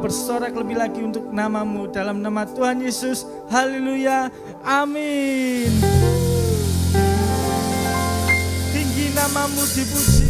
bersorak lebih lagi untuk nama-Mu. Dalam nama Tuhan Yesus, haleluya, amin. Tinggi nama-Mu dipuji.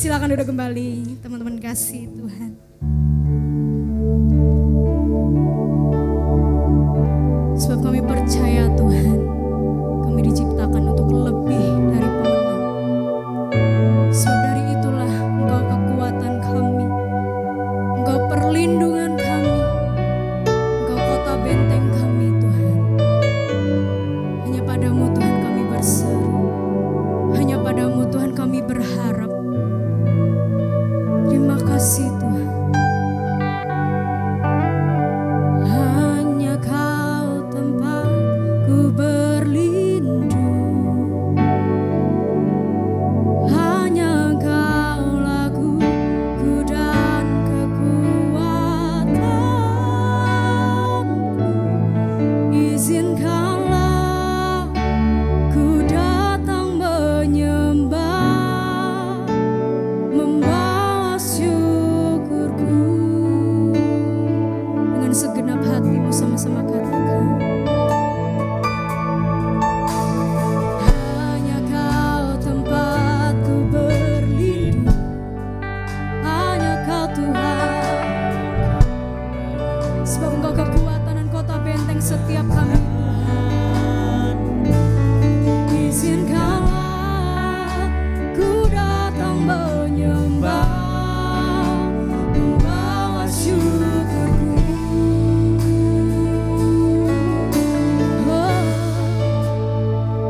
Silakan duduk kembali, teman-teman kasih Tuhan. Sebab kami percaya Tuhan, kami diciptakan untuk lebih dari pemenang. Sebab dari itulah Engkau kekuatan kami, Engkau perlindungan kami, Engkau kota benteng kami Tuhan. Hanya padamu Tuhan kami berseru, hanya padamu Tuhan kami berharap. Terima kasih Tuhan. Hanya Kau tempatku berlindung, hanya Kau laguku dan kekuatanku. Izinkanlah ku datang menyembah, membawa syukurku. Dengan segenap hatimu sama-sama katakan. Hanya Kau tempatku berlindung, hanya Kau Tuhan. Sebab Engkau kekuatan dan kota benteng setiap kami. Izinkanlah ku datang menyembah, membawa syukurku.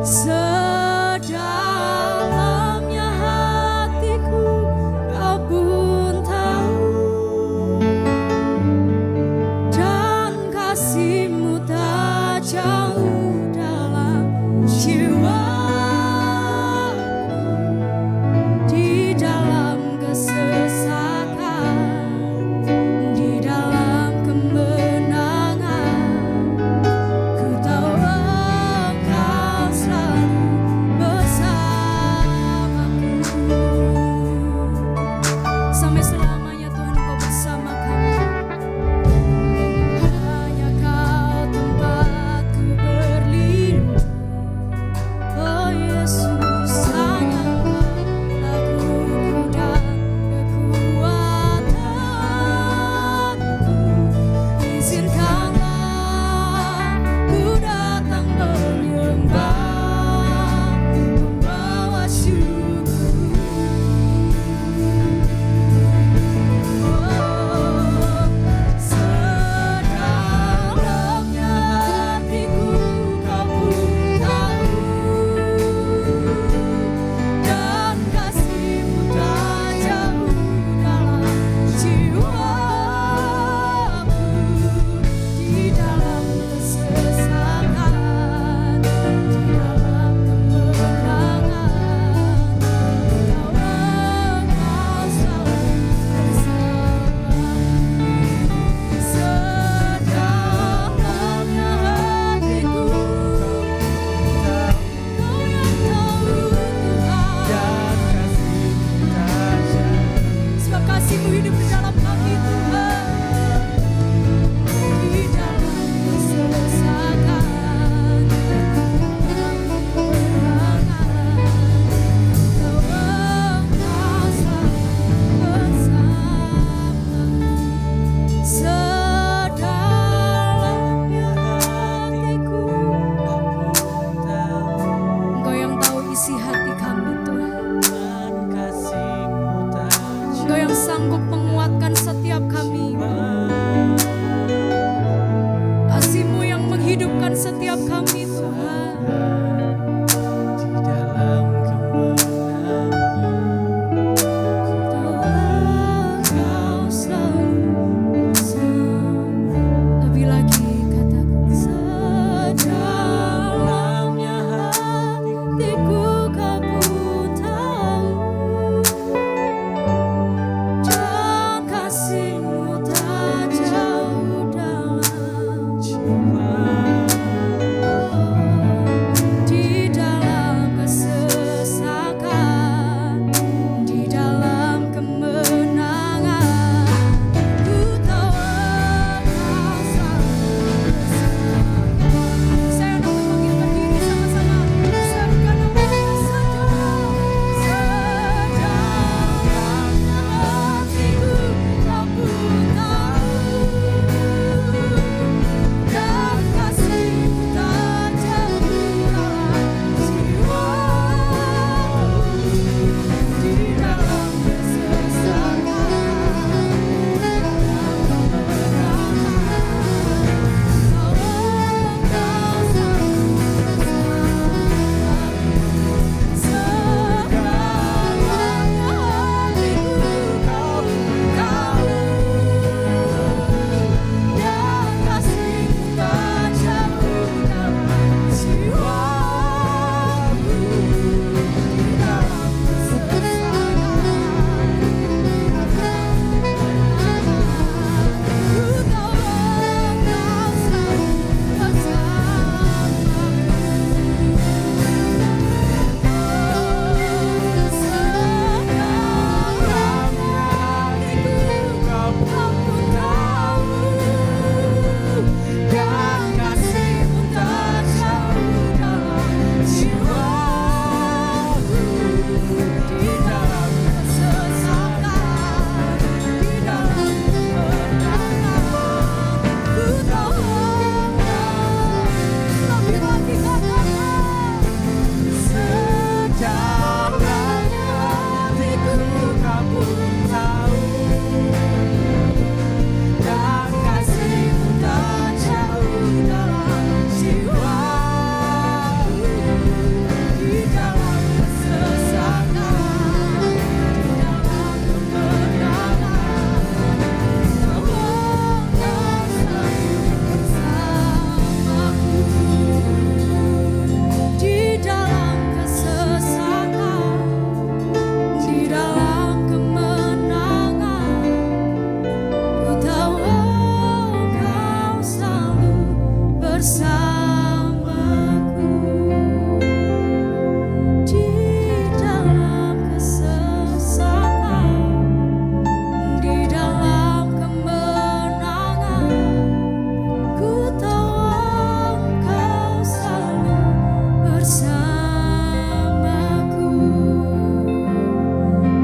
Sedalamnya hatiku Kau pun tahu, dan kasih-Mu tak jauh dalam jiwaku. Di dalam kesesakan, di dalam kemenangan, ku tahu Engkau selalu bersamaku. Sampai selamanya Tuhan Engkau bersama kami. Hanya Kau tempatku berlindung, oh Yesus. Hanya Kau laguku dan kekuatanku. Izinkanlah ku datang menyembah, membawa syukur. Sedalamnya hatiku Kau pun tahu, dan kasih-Mu tak jauh dalam jiwaku. Di dalam kesesakan, di dalam kemenangan, Engkau selalu bersamaku. Sedalamnya hatiku Kau yang tahu Tuhan. Sebab kasih-Mu hidup di dalam kami Tuhan. Di dalam kesesakan, di dalam kemenangan, Engkau selalu bersamaku. Sedalamnya hatiku Engkau yang tahu isi hati kami Tuhan. Engkau yang sanggup menguatkan setiap kami. Kasih-Mu yang menghidupkan setiap kami Tuhan. Engkau selalu bersama. Lebih lagi katakan. Sedalamnya hatiku Kau pun tahu, dan kasih-Mu tak jauh dalam jiwaku. pun tahu, dan kasih-Mu tak jauh dalam jiwa. Di dalam kesesakan, di dalam kemenangan, Engkau selalu bersamaku. Di dalam kesesakan, di dalam kemenangan, ku tahu Engkau selalu bersamaku. Di dalam kesesakan, di dalam kemenangan, ku tahu Engkau selalu bersamaku.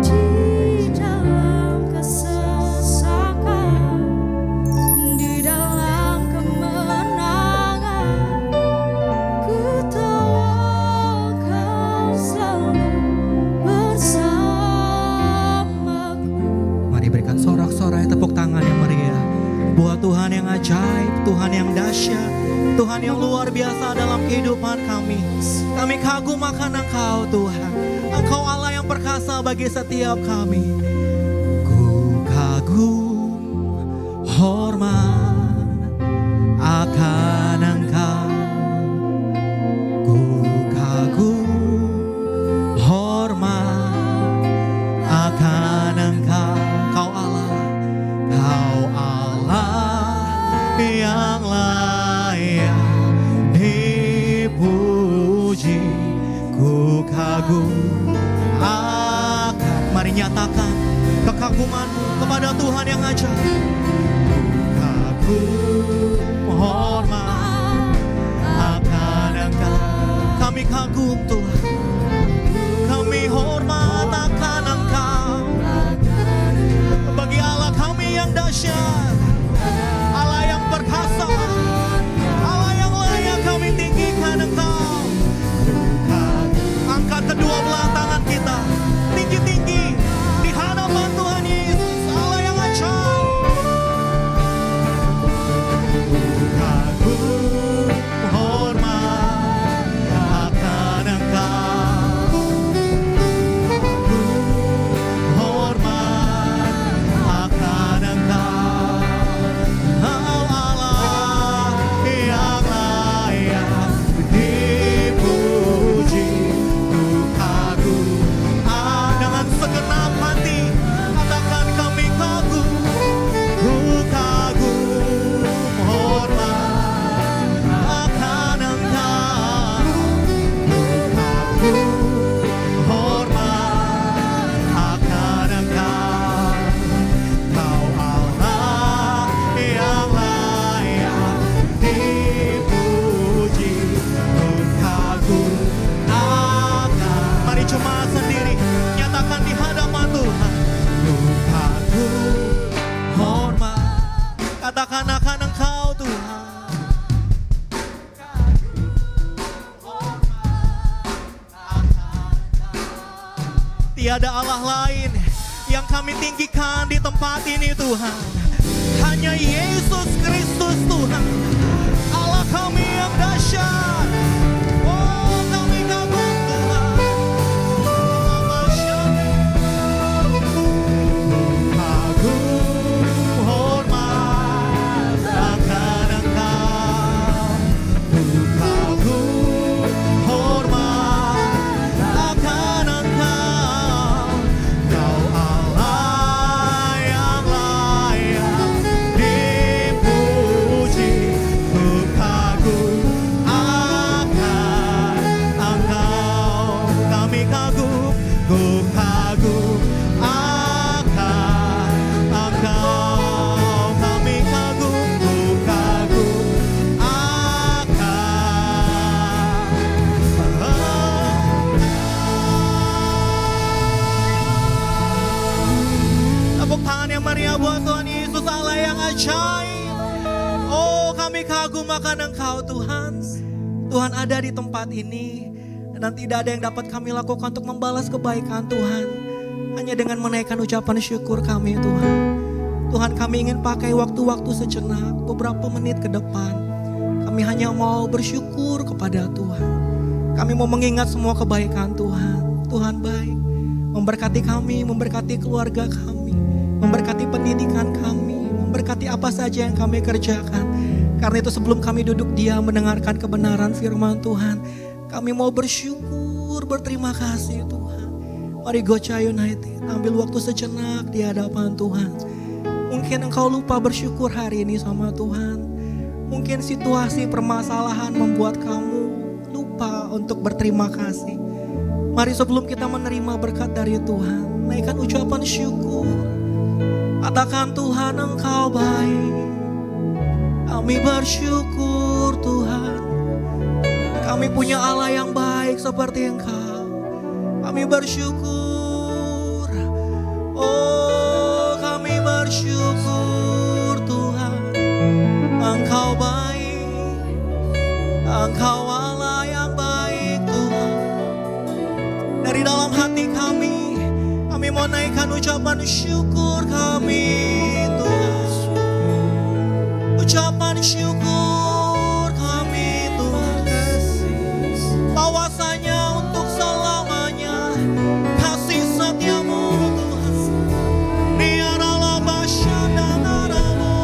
Di dalam kesesakan, di dalam kemenangan, ku tahu Engkau selalu bersamaku. Mari berikan sorak-sorai tepuk tangan yang meriah buat Tuhan yang ajaib, Tuhan yang dahsyat, Tuhan yang luar biasa dalam kehidupan kami. Kami kagum akan Engkau Tuhan. Engkau Allah yang perkasa bagi setiap kami. Ku kagum, hormat akan Engkau. Ku kagum, hormat akan Engkau. Kau Allah yang layak dipuji. Ku kagum akan. Mari nyatakan kekagumanmu kepada Tuhan yang ajaib. Kagum, hormat akan Engkau. Kami kagum Tuhan, kami hormat akan Engkau. Bagi Allah kami yang dahsyat, Allah yang perkasa, Allah yang layak kami tinggikan Engkau. Angkat kedua belah tangan kita tinggi-tinggi di hadapan Tuhan Yesus, Allah yang ajaib. Kagum, hormat akan Engkau. Kagum, hormat akan Engkau. Engkau Allah yang layak dipuji. Ku kagum. Dengan segenap hati katakan kami kagum. Ku kagum, hormat akan Engkau. Ku kagum, hormat akan Engkau. Kau Allah yang layak dipuji. Ku kagum akan. Mari jemaat sendiri nyatakan di hadapan Tuhan. Ku kagum, hormat katakan akan Engkau Tuhan. Tiada Allah lain yang kami tinggikan di tempat ini Tuhan. Hanya Yesus Kristus Tuhan, Allah kami yang dahsyat. Oh kami kagum Tuhan. Kagum, hormat akan Engkau. Ku kagum, hormat akan Engkau. Kau Allah yang layak dipuji. Ku kagum akan Engkau. Kami kagum, ku kagum akan Engkau. Kami kagum, ku kagum akan Engkau. Tepuk tangan yang meriah buat Tuhan Yesus, Allah yang ajaib. Oh kami kagum akan Engkau Tuhan. Tuhan ada di tempat ini dan tidak ada yang dapat kami lakukan untuk membalas kebaikan Tuhan. hanya dengan menaikkan ucapan syukur kami Tuhan. Tuhan, kami ingin pakai waktu-waktu sejenak, beberapa menit ke depan. Kami hanya mau bersyukur kepada Tuhan. Kami mau mengingat semua kebaikan Tuhan. Tuhan baik, memberkati kami, memberkati keluarga kami, memberkati pendidikan kami, memberkati apa saja yang kami kerjakan. Karena itu sebelum kami duduk diam mendengarkan kebenaran firman Tuhan, kami mau bersyukur, berterima kasih Tuhan. Mari Gocha United ambil waktu sejenak di hadapan Tuhan. Mungkin engkau lupa bersyukur hari ini sama Tuhan. Mungkin situasi permasalahan membuat kamu lupa untuk berterima kasih. Mari sebelum kita menerima berkat dari Tuhan, naikkan ucapan syukur. Katakan, Tuhan engkau baik. Kami bersyukur Tuhan. Kami punya Allah yang baik seperti engkau. Kami bersyukur. Oh, kami bersyukur Tuhan. Engkau baik. Engkau Allah yang baik Tuhan. Dari dalam hati kami mau naikkan ucapan syukur kami Tuhan. Ucapan syukur kami Tuhan. Bahwasanya untuk selamanya kasih setiamu Tuhan. Biarlah basyadana-naramu.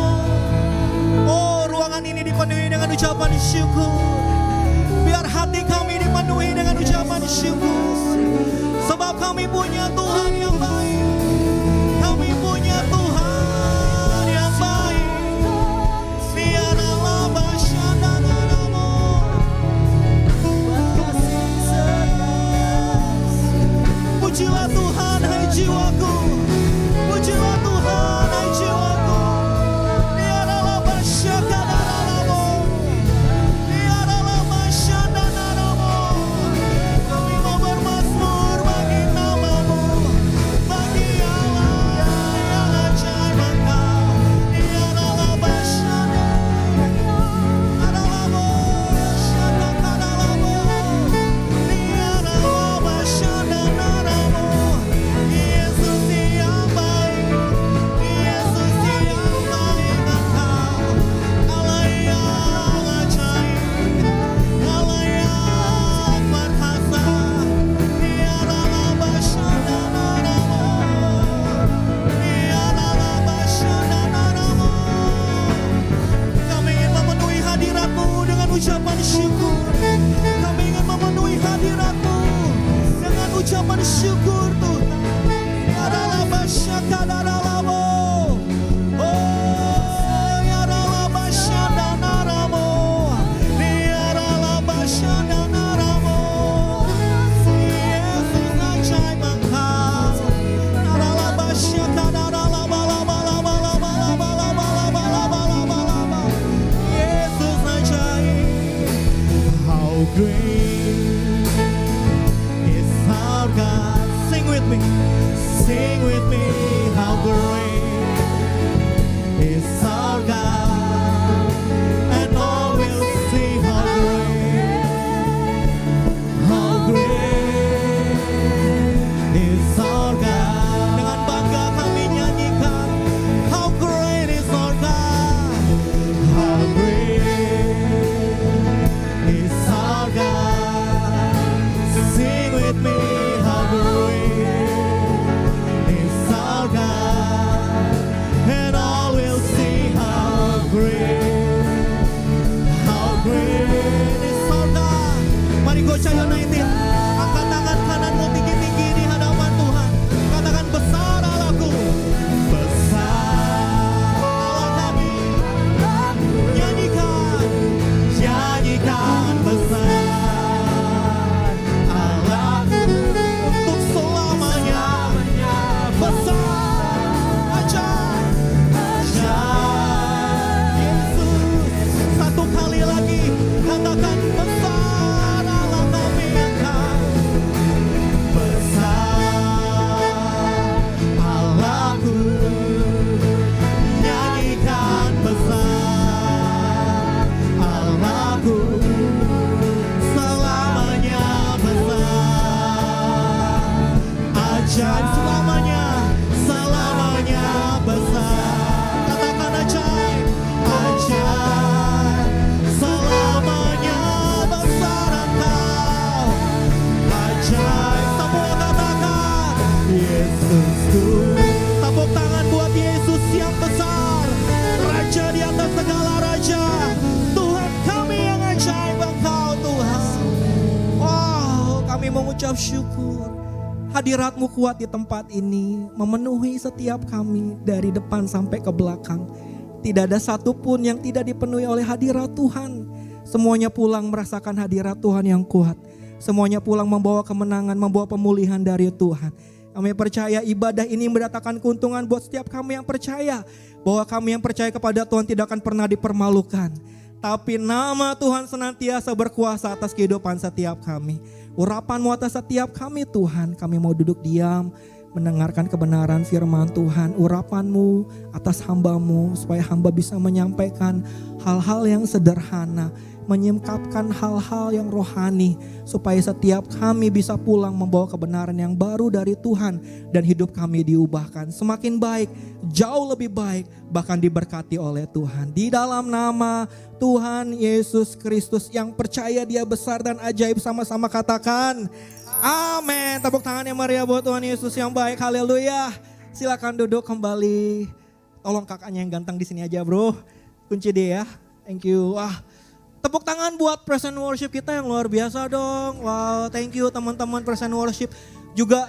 Oh, ruangan ini dipenuhi dengan ucapan syukur. Biar hati kami dipenuhi dengan ucapan syukur. Sebab kami punya Tuhan yang baik. Kami punya Tuhan yang baik. Biarlah basyadana-naramu. Pujilah Tuhan hai jiwaku. Pujilah Tuhan hai jiwaku. Biarlah basyadana-naramu. Biarlah basyadana-naramu. Kami mau bermazmur bagi nama-Mu. mengucap syukur. Hadirat-Mu kuat di tempat ini, memenuhi setiap kami dari depan sampai ke belakang. Tidak ada satupun yang tidak dipenuhi oleh hadirat Tuhan. Semuanya pulang merasakan hadirat Tuhan yang kuat. Semuanya pulang membawa kemenangan, membawa pemulihan dari Tuhan. Kami percaya ibadah ini mendatangkan keuntungan buat setiap kami yang percaya. Bahwa kami yang percaya kepada Tuhan tidak akan pernah dipermalukan. Tapi nama Tuhan senantiasa berkuasa atas kehidupan setiap kami. Urapan-Mu atas setiap kami Tuhan. Kami mau duduk diam, mendengarkan kebenaran firman Tuhan. Urapan-Mu atas hamba-Mu supaya hamba bisa menyampaikan hal-hal yang sederhana. Menyingkapkan hal-hal yang rohani. Supaya setiap kami bisa pulang membawa kebenaran yang baru dari Tuhan. Dan hidup kami diubahkan semakin baik, jauh lebih baik. Bahkan diberkati oleh Tuhan. Di dalam nama Tuhan Yesus Kristus yang percaya Dia besar dan ajaib, sama-sama katakan amin. Tepuk tangan yang meriah buat Tuhan Yesus yang baik. Haleluya. Silakan duduk kembali. Tolong kakaknya yang ganteng di sini aja bro. Kunci dia ya. Thank you. Wah, tepuk tangan buat present worship kita yang luar biasa dong. Wow, thank you teman-teman present worship.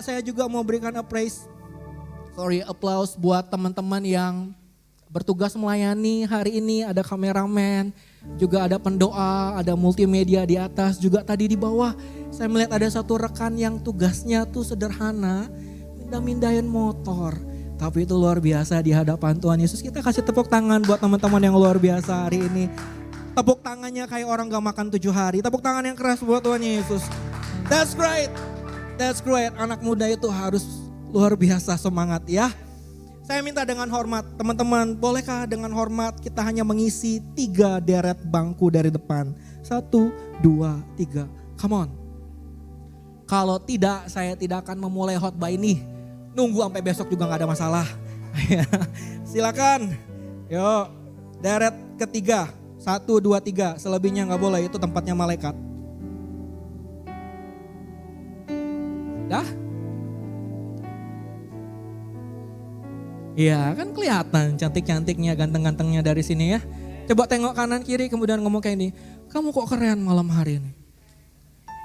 Saya juga mau berikan applause buat teman-teman yang bertugas melayani hari ini. Ada kameramen, juga ada pendoa, ada multimedia di atas, juga tadi di bawah. Saya melihat ada satu rekan yang tugasnya tuh sederhana, mindahin motor. Tapi itu luar biasa di hadapan Tuhan Yesus. Kita kasih tepuk tangan buat teman-teman yang luar biasa hari ini. Tepuk tangannya kayak orang gak makan 7 hari. Tepuk tangan yang keras buat Tuhan Yesus. That's great. That's great. Anak muda itu harus luar biasa semangat ya. Saya minta dengan hormat, teman-teman, bolehkah dengan hormat kita hanya mengisi 3 deret bangku dari depan. 1, 2, 3, come on. Kalau tidak, saya tidak akan memulai khotbah ini. Nunggu sampai besok juga gak ada masalah. Silakan. Yuk, deret ketiga. 1, 2, 3, selebihnya gak boleh, itu tempatnya malaikat. Dah? Iya kan kelihatan cantik-cantiknya, ganteng-gantengnya dari sini ya. Coba tengok kanan kiri kemudian ngomong kayak ini. Kamu kok keren malam hari ini?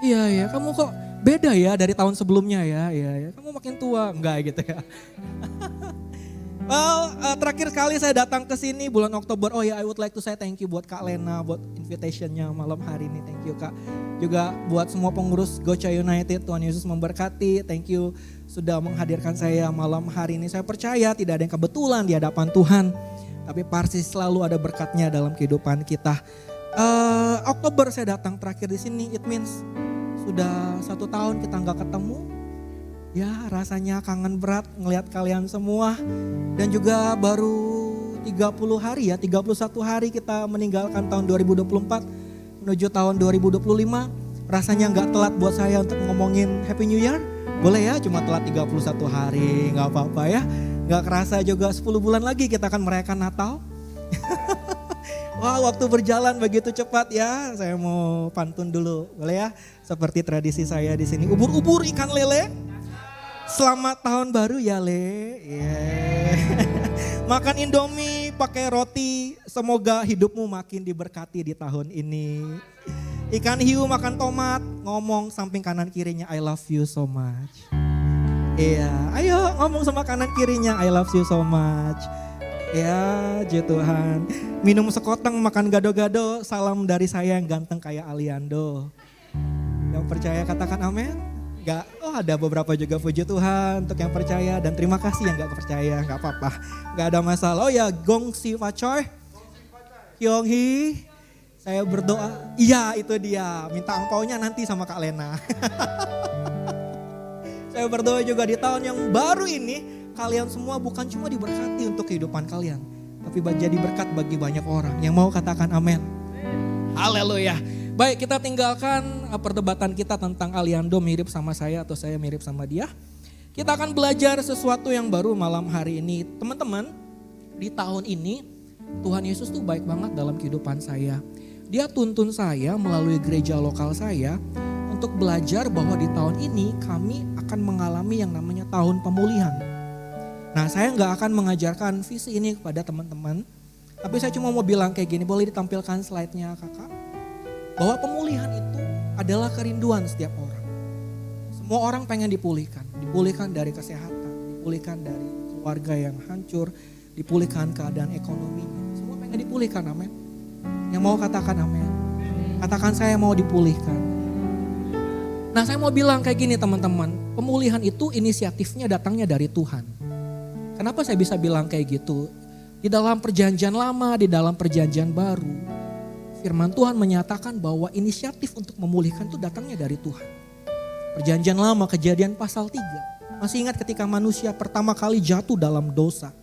Iya, kamu kok beda ya dari tahun sebelumnya ya. Iya, kamu makin tua. Enggak gitu ya. Well, terakhir kali saya datang ke sini bulan Oktober. Oh ya, I would like to say thank you buat Kak Lena buat invitationnya malam hari ini. Thank you Kak. Juga buat semua pengurus Gocha United, Tuhan Yesus memberkati. Thank you sudah menghadirkan saya malam hari ini. Saya percaya tidak ada yang kebetulan di hadapan Tuhan. Tapi pasti selalu ada berkatnya dalam kehidupan kita. Oktober saya datang terakhir di sini. It means sudah 1 tahun kita nggak ketemu. Ya rasanya kangen berat ngelihat kalian semua. Dan juga baru 30 hari ya, 31 hari kita meninggalkan tahun 2024 menuju tahun 2025. Rasanya gak telat buat saya untuk ngomongin Happy New Year. Boleh ya, cuma telat 31 hari, gak apa-apa ya. Gak kerasa juga 10 bulan lagi kita akan merayakan Natal. Wah, waktu berjalan begitu cepat ya. Saya mau pantun dulu, boleh ya? Seperti tradisi saya di sini. Ubur-ubur ikan lele. Selamat tahun baru ya Le. Yeah. Makan Indomie, pakai roti. Semoga hidupmu makin diberkati di tahun ini. Ikan hiu makan tomat, ngomong samping kanan kirinya I love you so much. Iya, ayo ngomong sama kanan kirinya I love you so much. Ya, Puji Tuhan. Minum sekoteng, makan gado-gado, salam dari saya yang ganteng kayak Aliando. Yang percaya katakan amin. Gak, ada beberapa juga puji Tuhan untuk yang percaya dan terima kasih yang gak percaya, gak apa-apa, gak ada masalah. Oh ya, Gong Si Facoy, Kyung Hee, saya berdoa, iya itu dia, minta angpaunya nanti sama Kak Lena. Saya berdoa juga di tahun yang baru ini, kalian semua bukan cuma diberkati untuk kehidupan kalian, tapi jadi berkat bagi banyak orang yang mau katakan amin. Haleluya. Baik, kita tinggalkan perdebatan kita tentang Aliando mirip sama saya atau saya mirip sama dia. Kita akan belajar sesuatu yang baru malam hari ini. Teman-teman, di tahun ini Tuhan Yesus tuh baik banget dalam kehidupan saya. Dia tuntun saya melalui gereja lokal saya untuk belajar bahwa di tahun ini kami akan mengalami yang namanya tahun pemulihan. Nah, saya nggak akan mengajarkan visi ini kepada teman-teman. Tapi saya cuma mau bilang kayak gini, boleh ditampilkan slide-nya kakak? Bahwa pemulihan itu adalah kerinduan setiap orang. Semua orang pengen dipulihkan. Dipulihkan dari kesehatan, dipulihkan dari keluarga yang hancur, dipulihkan keadaan ekonominya. Semua pengen dipulihkan, amin. Yang mau katakan amin. Katakan saya mau dipulihkan. Nah saya mau bilang kayak gini teman-teman. Pemulihan itu inisiatifnya datangnya dari Tuhan. Kenapa saya bisa bilang kayak gitu? Di dalam perjanjian lama, di dalam perjanjian baru, firman Tuhan menyatakan bahwa inisiatif untuk memulihkan itu datangnya dari Tuhan. Perjanjian lama, Kejadian pasal 3. Masih ingat ketika manusia pertama kali jatuh dalam dosa.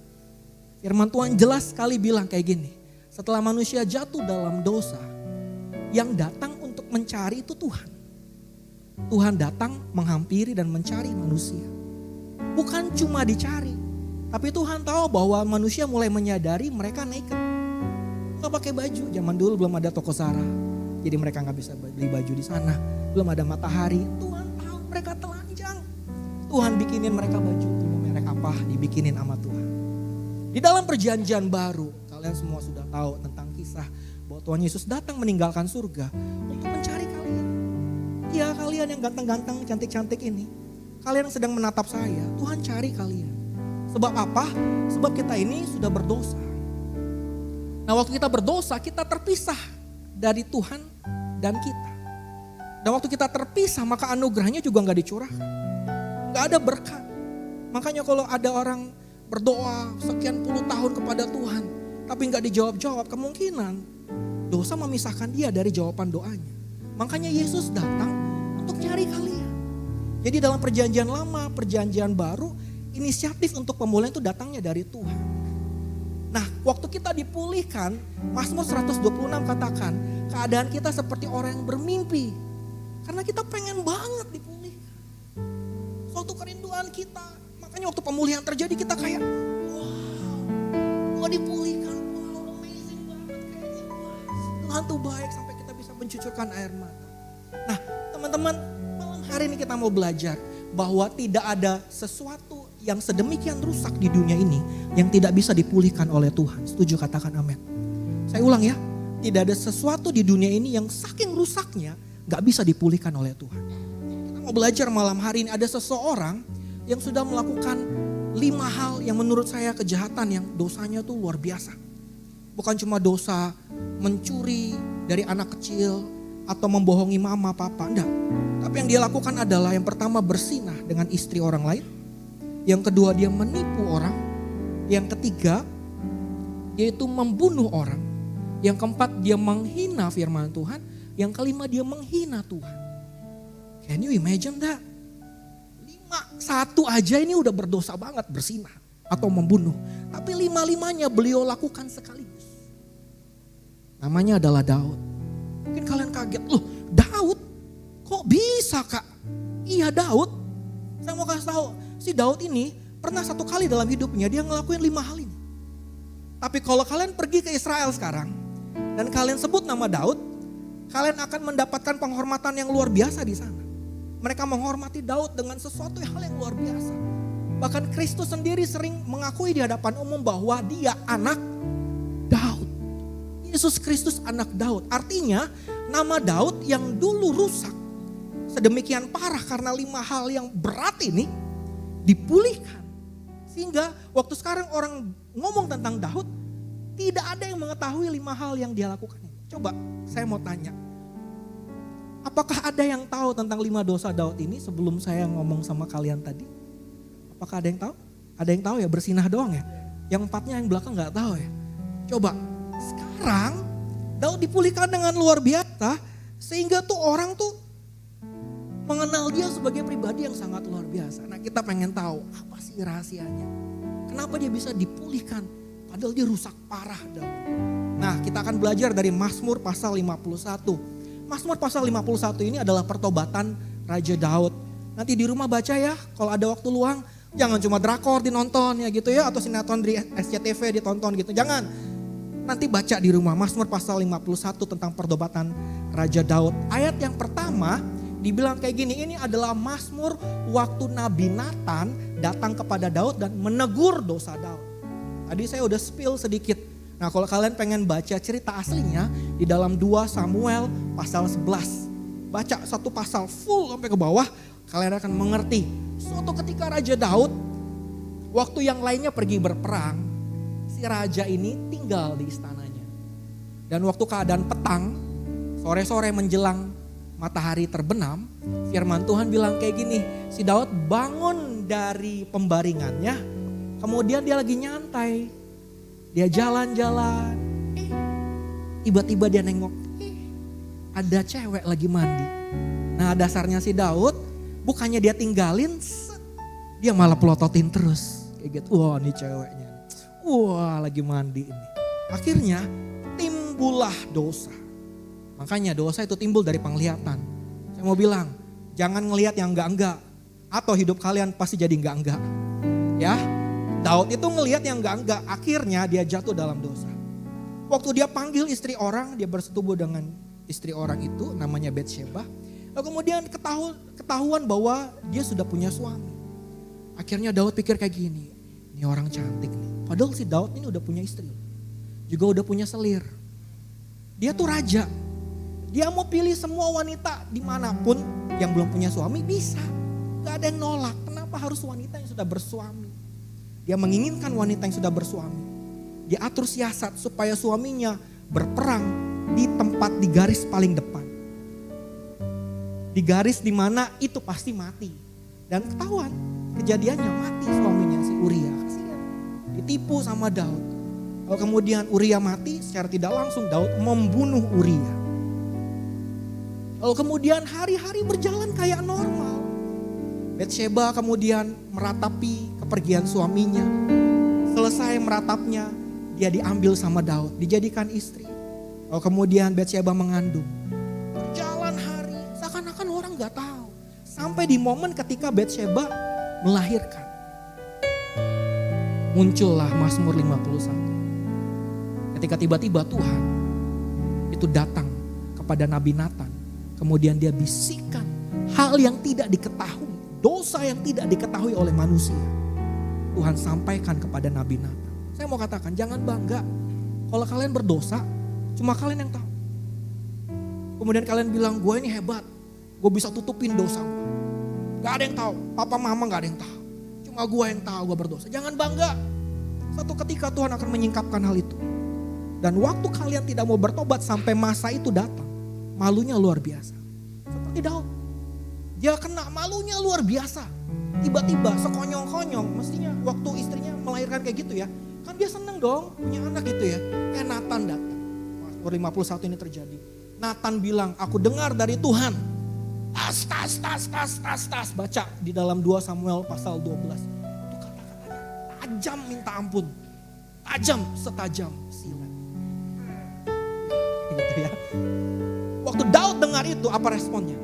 Firman Tuhan jelas sekali bilang kayak gini. Setelah manusia jatuh dalam dosa, yang datang untuk mencari itu Tuhan. Tuhan datang menghampiri dan mencari manusia. Bukan cuma dicari, tapi Tuhan tahu bahwa manusia mulai menyadari mereka naked. Gak pakai baju, zaman dulu belum ada toko Zara. Jadi mereka gak bisa beli baju di sana. Belum ada matahari. Tuhan tahu mereka telanjang. Tuhan bikinin mereka baju. Merek apa dibikinin sama Tuhan. Di dalam perjanjian baru, kalian semua sudah tahu tentang kisah bahwa Tuhan Yesus datang meninggalkan surga untuk mencari kalian. Ya kalian yang ganteng-ganteng, cantik-cantik ini. Kalian yang sedang menatap saya, Tuhan cari kalian. Sebab apa? Sebab kita ini sudah berdosa. Nah waktu kita berdosa, kita terpisah dari Tuhan dan kita. Dan waktu kita terpisah, maka anugerahnya juga gak dicurahkan. Gak ada berkat. Makanya kalau ada orang berdoa sekian puluh tahun kepada Tuhan, tapi gak dijawab-jawab, kemungkinan dosa memisahkan dia dari jawaban doanya. Makanya Yesus datang untuk cari kalian. Jadi dalam perjanjian lama, perjanjian baru, inisiatif untuk pemulihan itu datangnya dari Tuhan. Nah waktu kita dipulihkan, Mazmur 126 katakan, keadaan kita seperti orang yang bermimpi. Karena kita pengen banget dipulihkan. Suatu kerinduan kita. Makanya waktu pemulihan terjadi kita kayak, wow, dipulihkan, wow amazing banget kayaknya. Tuhan tuh baik sampai kita bisa mencucurkan air mata. Nah teman-teman, malam hari ini kita mau belajar bahwa tidak ada sesuatu yang sedemikian rusak di dunia ini yang tidak bisa dipulihkan oleh Tuhan. Setuju, katakan amin. Saya ulang ya, tidak ada sesuatu di dunia ini yang saking rusaknya gak bisa dipulihkan oleh Tuhan. Kita mau belajar malam hari ini, ada seseorang yang sudah melakukan 5 hal yang menurut saya kejahatan yang dosanya tuh luar biasa. Bukan cuma dosa mencuri dari anak kecil atau membohongi mama papa, enggak. Tapi yang dia lakukan adalah yang pertama bersinah dengan istri orang lain. Yang kedua dia menipu orang. Yang ketiga yaitu membunuh orang. Yang keempat dia menghina firman Tuhan. Yang kelima dia menghina Tuhan. Can you imagine that? 1 aja ini udah berdosa banget, bersinah atau membunuh. Tapi 5-5-nya beliau lakukan sekaligus. Namanya adalah Daud. Mungkin kalian kaget, loh Daud kok bisa kak? Iya Daud. Saya mau kasih tahu, si Daud ini pernah 1 kali dalam hidupnya dia ngelakuin 5 hal ini. Tapi kalau kalian pergi ke Israel sekarang dan kalian sebut nama Daud, kalian akan mendapatkan penghormatan yang luar biasa di sana. Mereka menghormati Daud dengan sesuatu hal yang luar biasa. Bahkan Kristus sendiri sering mengakui di hadapan umum bahwa dia anak Daud. Yesus Kristus anak Daud. Artinya nama Daud yang dulu rusak sedemikian parah karena 5 hal yang berat ini dipulihkan. Sehingga waktu sekarang orang ngomong tentang Daud, tidak ada yang mengetahui 5 hal yang dia lakukan. Coba saya mau tanya. Apakah ada yang tahu tentang 5 dosa Daud ini sebelum saya ngomong sama kalian tadi? Apakah ada yang tahu? Ada yang tahu ya, bersinah doang ya? Yang 4-nya yang belakang gak tahu ya? Coba, sekarang Daud dipulihkan dengan luar biasa sehingga tuh orang tuh mengenal dia sebagai pribadi yang sangat luar biasa. Nah kita pengen tahu apa sih rahasianya? Kenapa dia bisa dipulihkan padahal dia rusak parah Daud? Nah kita akan belajar dari Mazmur pasal 51. Mazmur pasal 51 ini adalah pertobatan Raja Daud. Nanti di rumah baca ya, kalau ada waktu luang. Jangan cuma drakor dinonton ya gitu ya, atau sinetron di SCTV ditonton gitu. Jangan, nanti baca di rumah Mazmur pasal 51 tentang pertobatan Raja Daud. Ayat yang pertama dibilang kayak gini, ini adalah Mazmur waktu Nabi Nathan datang kepada Daud dan menegur dosa Daud. Tadi saya udah spill sedikit. Nah kalau kalian pengen baca cerita aslinya di dalam 2 Samuel pasal 11. Baca 1 pasal full sampai ke bawah. kalian akan mengerti. Suatu ketika Raja Daud, waktu yang lainnya pergi berperang, si raja ini tinggal di istananya. Dan waktu keadaan petang, sore-sore menjelang matahari terbenam, firman Tuhan bilang kayak gini, si Daud bangun dari pembaringannya, kemudian dia lagi nyantai, dia jalan-jalan, tiba-tiba dia nengok, ada cewek lagi mandi. Nah dasarnya si Daud, bukannya dia tinggalin, dia malah pelototin terus. Kayak gitu, wah ini ceweknya, wah lagi mandi ini. Akhirnya timbullah dosa. Makanya dosa itu timbul dari penglihatan. Saya mau bilang, jangan ngelihat yang enggak-enggak. Atau hidup kalian pasti jadi enggak-enggak. Ya, Daud itu ngelihat yang enggak-enggak. Akhirnya dia jatuh dalam dosa. Waktu dia panggil istri orang, dia bersetubuh dengan istri orang itu, namanya Batsheba. Lalu kemudian ketahuan bahwa dia sudah punya suami. Akhirnya Daud pikir kayak gini, ini orang cantik nih. Padahal si Daud ini udah punya istri. Juga udah punya selir. Dia tuh raja. Dia mau pilih semua wanita dimanapun yang belum punya suami bisa. Gak ada yang nolak. Kenapa harus wanita yang sudah bersuami? Dia menginginkan wanita yang sudah bersuami. Dia atur siasat supaya suaminya berperang di tempat di garis paling depan. Di garis dimana itu pasti mati. Dan ketahuan kejadiannya mati suaminya si Uria. Kasihan. Ditipu sama Daud. Lalu kemudian Uria mati, secara tidak langsung Daud membunuh Uria. Lalu kemudian hari-hari berjalan kayak normal. Batsheba kemudian meratapi kepergian suaminya. Selesai meratapnya, dia diambil sama Daud, dijadikan istri. Lalu kemudian Batsheba mengandung. Berjalan hari, seakan-akan orang gak tahu. Sampai di momen ketika Batsheba melahirkan. Muncullah Mazmur 51. Ketika tiba-tiba Tuhan itu datang kepada Nabi Nathan. Kemudian dia bisikan hal yang tidak diketahui, dosa yang tidak diketahui oleh manusia. Tuhan sampaikan kepada Nabi Nathan. Saya mau katakan jangan bangga kalau kalian berdosa, cuma kalian yang tahu. Kemudian kalian bilang gue ini hebat, gue bisa tutupin dosa gue. Gak ada yang tahu, papa mama gak ada yang tahu. Cuma gue yang tahu gue berdosa. Jangan bangga, satu ketika Tuhan akan menyingkapkan hal itu. Dan waktu kalian tidak mau bertobat sampai masa itu datang, malunya luar biasa. Seperti Daud. Dia kena malunya luar biasa. Tiba-tiba sekonyong-konyong. Mestinya waktu istrinya melahirkan kayak gitu ya. Kan dia seneng dong punya anak gitu ya. Nathan datang. Mazmur 51 ini terjadi. Nathan bilang, aku dengar dari Tuhan. Tas. Baca di dalam 2 Samuel pasal 12. Itu kata-katanya tajam minta ampun. Tajam setajam silet. Gitu ya. Waktu Daud dengar itu, apa responnya?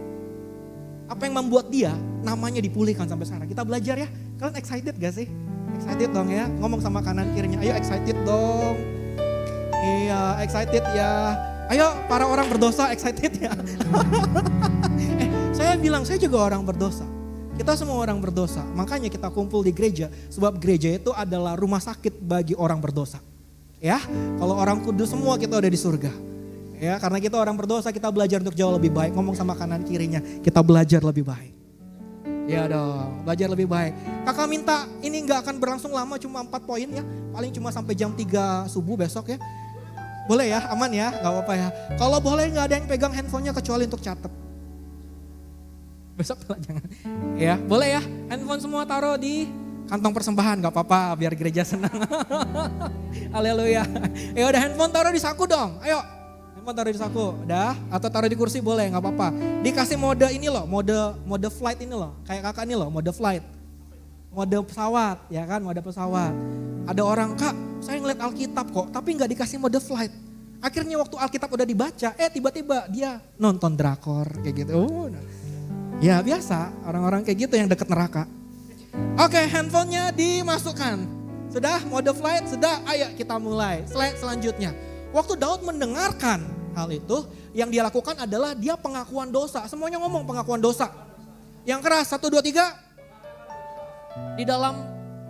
Apa yang membuat dia namanya dipulihkan sampai sekarang? Kita belajar ya. Kalian excited gak sih? Excited dong ya. Ngomong sama kanan kirinya. Ayo excited dong. Iya excited ya. Ayo para orang berdosa excited ya. Saya bilang saya juga orang berdosa. Kita semua orang berdosa. Makanya kita kumpul di gereja. Sebab gereja itu adalah rumah sakit bagi orang berdosa. Ya, kalau orang kudus semua kita udah di surga. Ya, karena kita orang berdosa, kita belajar untuk jauh lebih baik. Ngomong sama kanan kirinya, kita belajar lebih baik. Ya dong, belajar lebih baik. Kakak minta ini gak akan berlangsung lama, cuma 4 poin ya. Paling cuma sampai jam 3 subuh besok ya. Boleh ya, aman ya, gak apa-apa ya. Kalau boleh gak ada yang pegang handphonenya kecuali untuk catat. Besok lah jangan. Ya, boleh ya, handphone semua taruh di kantong persembahan, gak apa-apa biar gereja senang. Haleluya. Ya udah handphone taruh di saku dong, ayo. Taruh di saku, udah, atau taruh di kursi boleh, nggak apa-apa. Dikasih mode ini loh, mode flight ini loh, kayak kakak ini loh, mode flight, mode pesawat, ya kan, mode pesawat. Ada orang kak, saya ngeliat Alkitab kok, tapi nggak dikasih mode flight. Akhirnya waktu Alkitab udah dibaca, tiba-tiba dia nonton drakor kayak gitu. Ya biasa, orang-orang kayak gitu yang deket neraka. Oke, handphonenya dimasukkan, sudah mode flight, sudah, ayo kita mulai. Slide selanjutnya. Waktu Daud mendengarkan hal itu, yang dia lakukan adalah dia pengakuan dosa. Semuanya ngomong pengakuan dosa. Yang keras, 1, 2, 3. Di dalam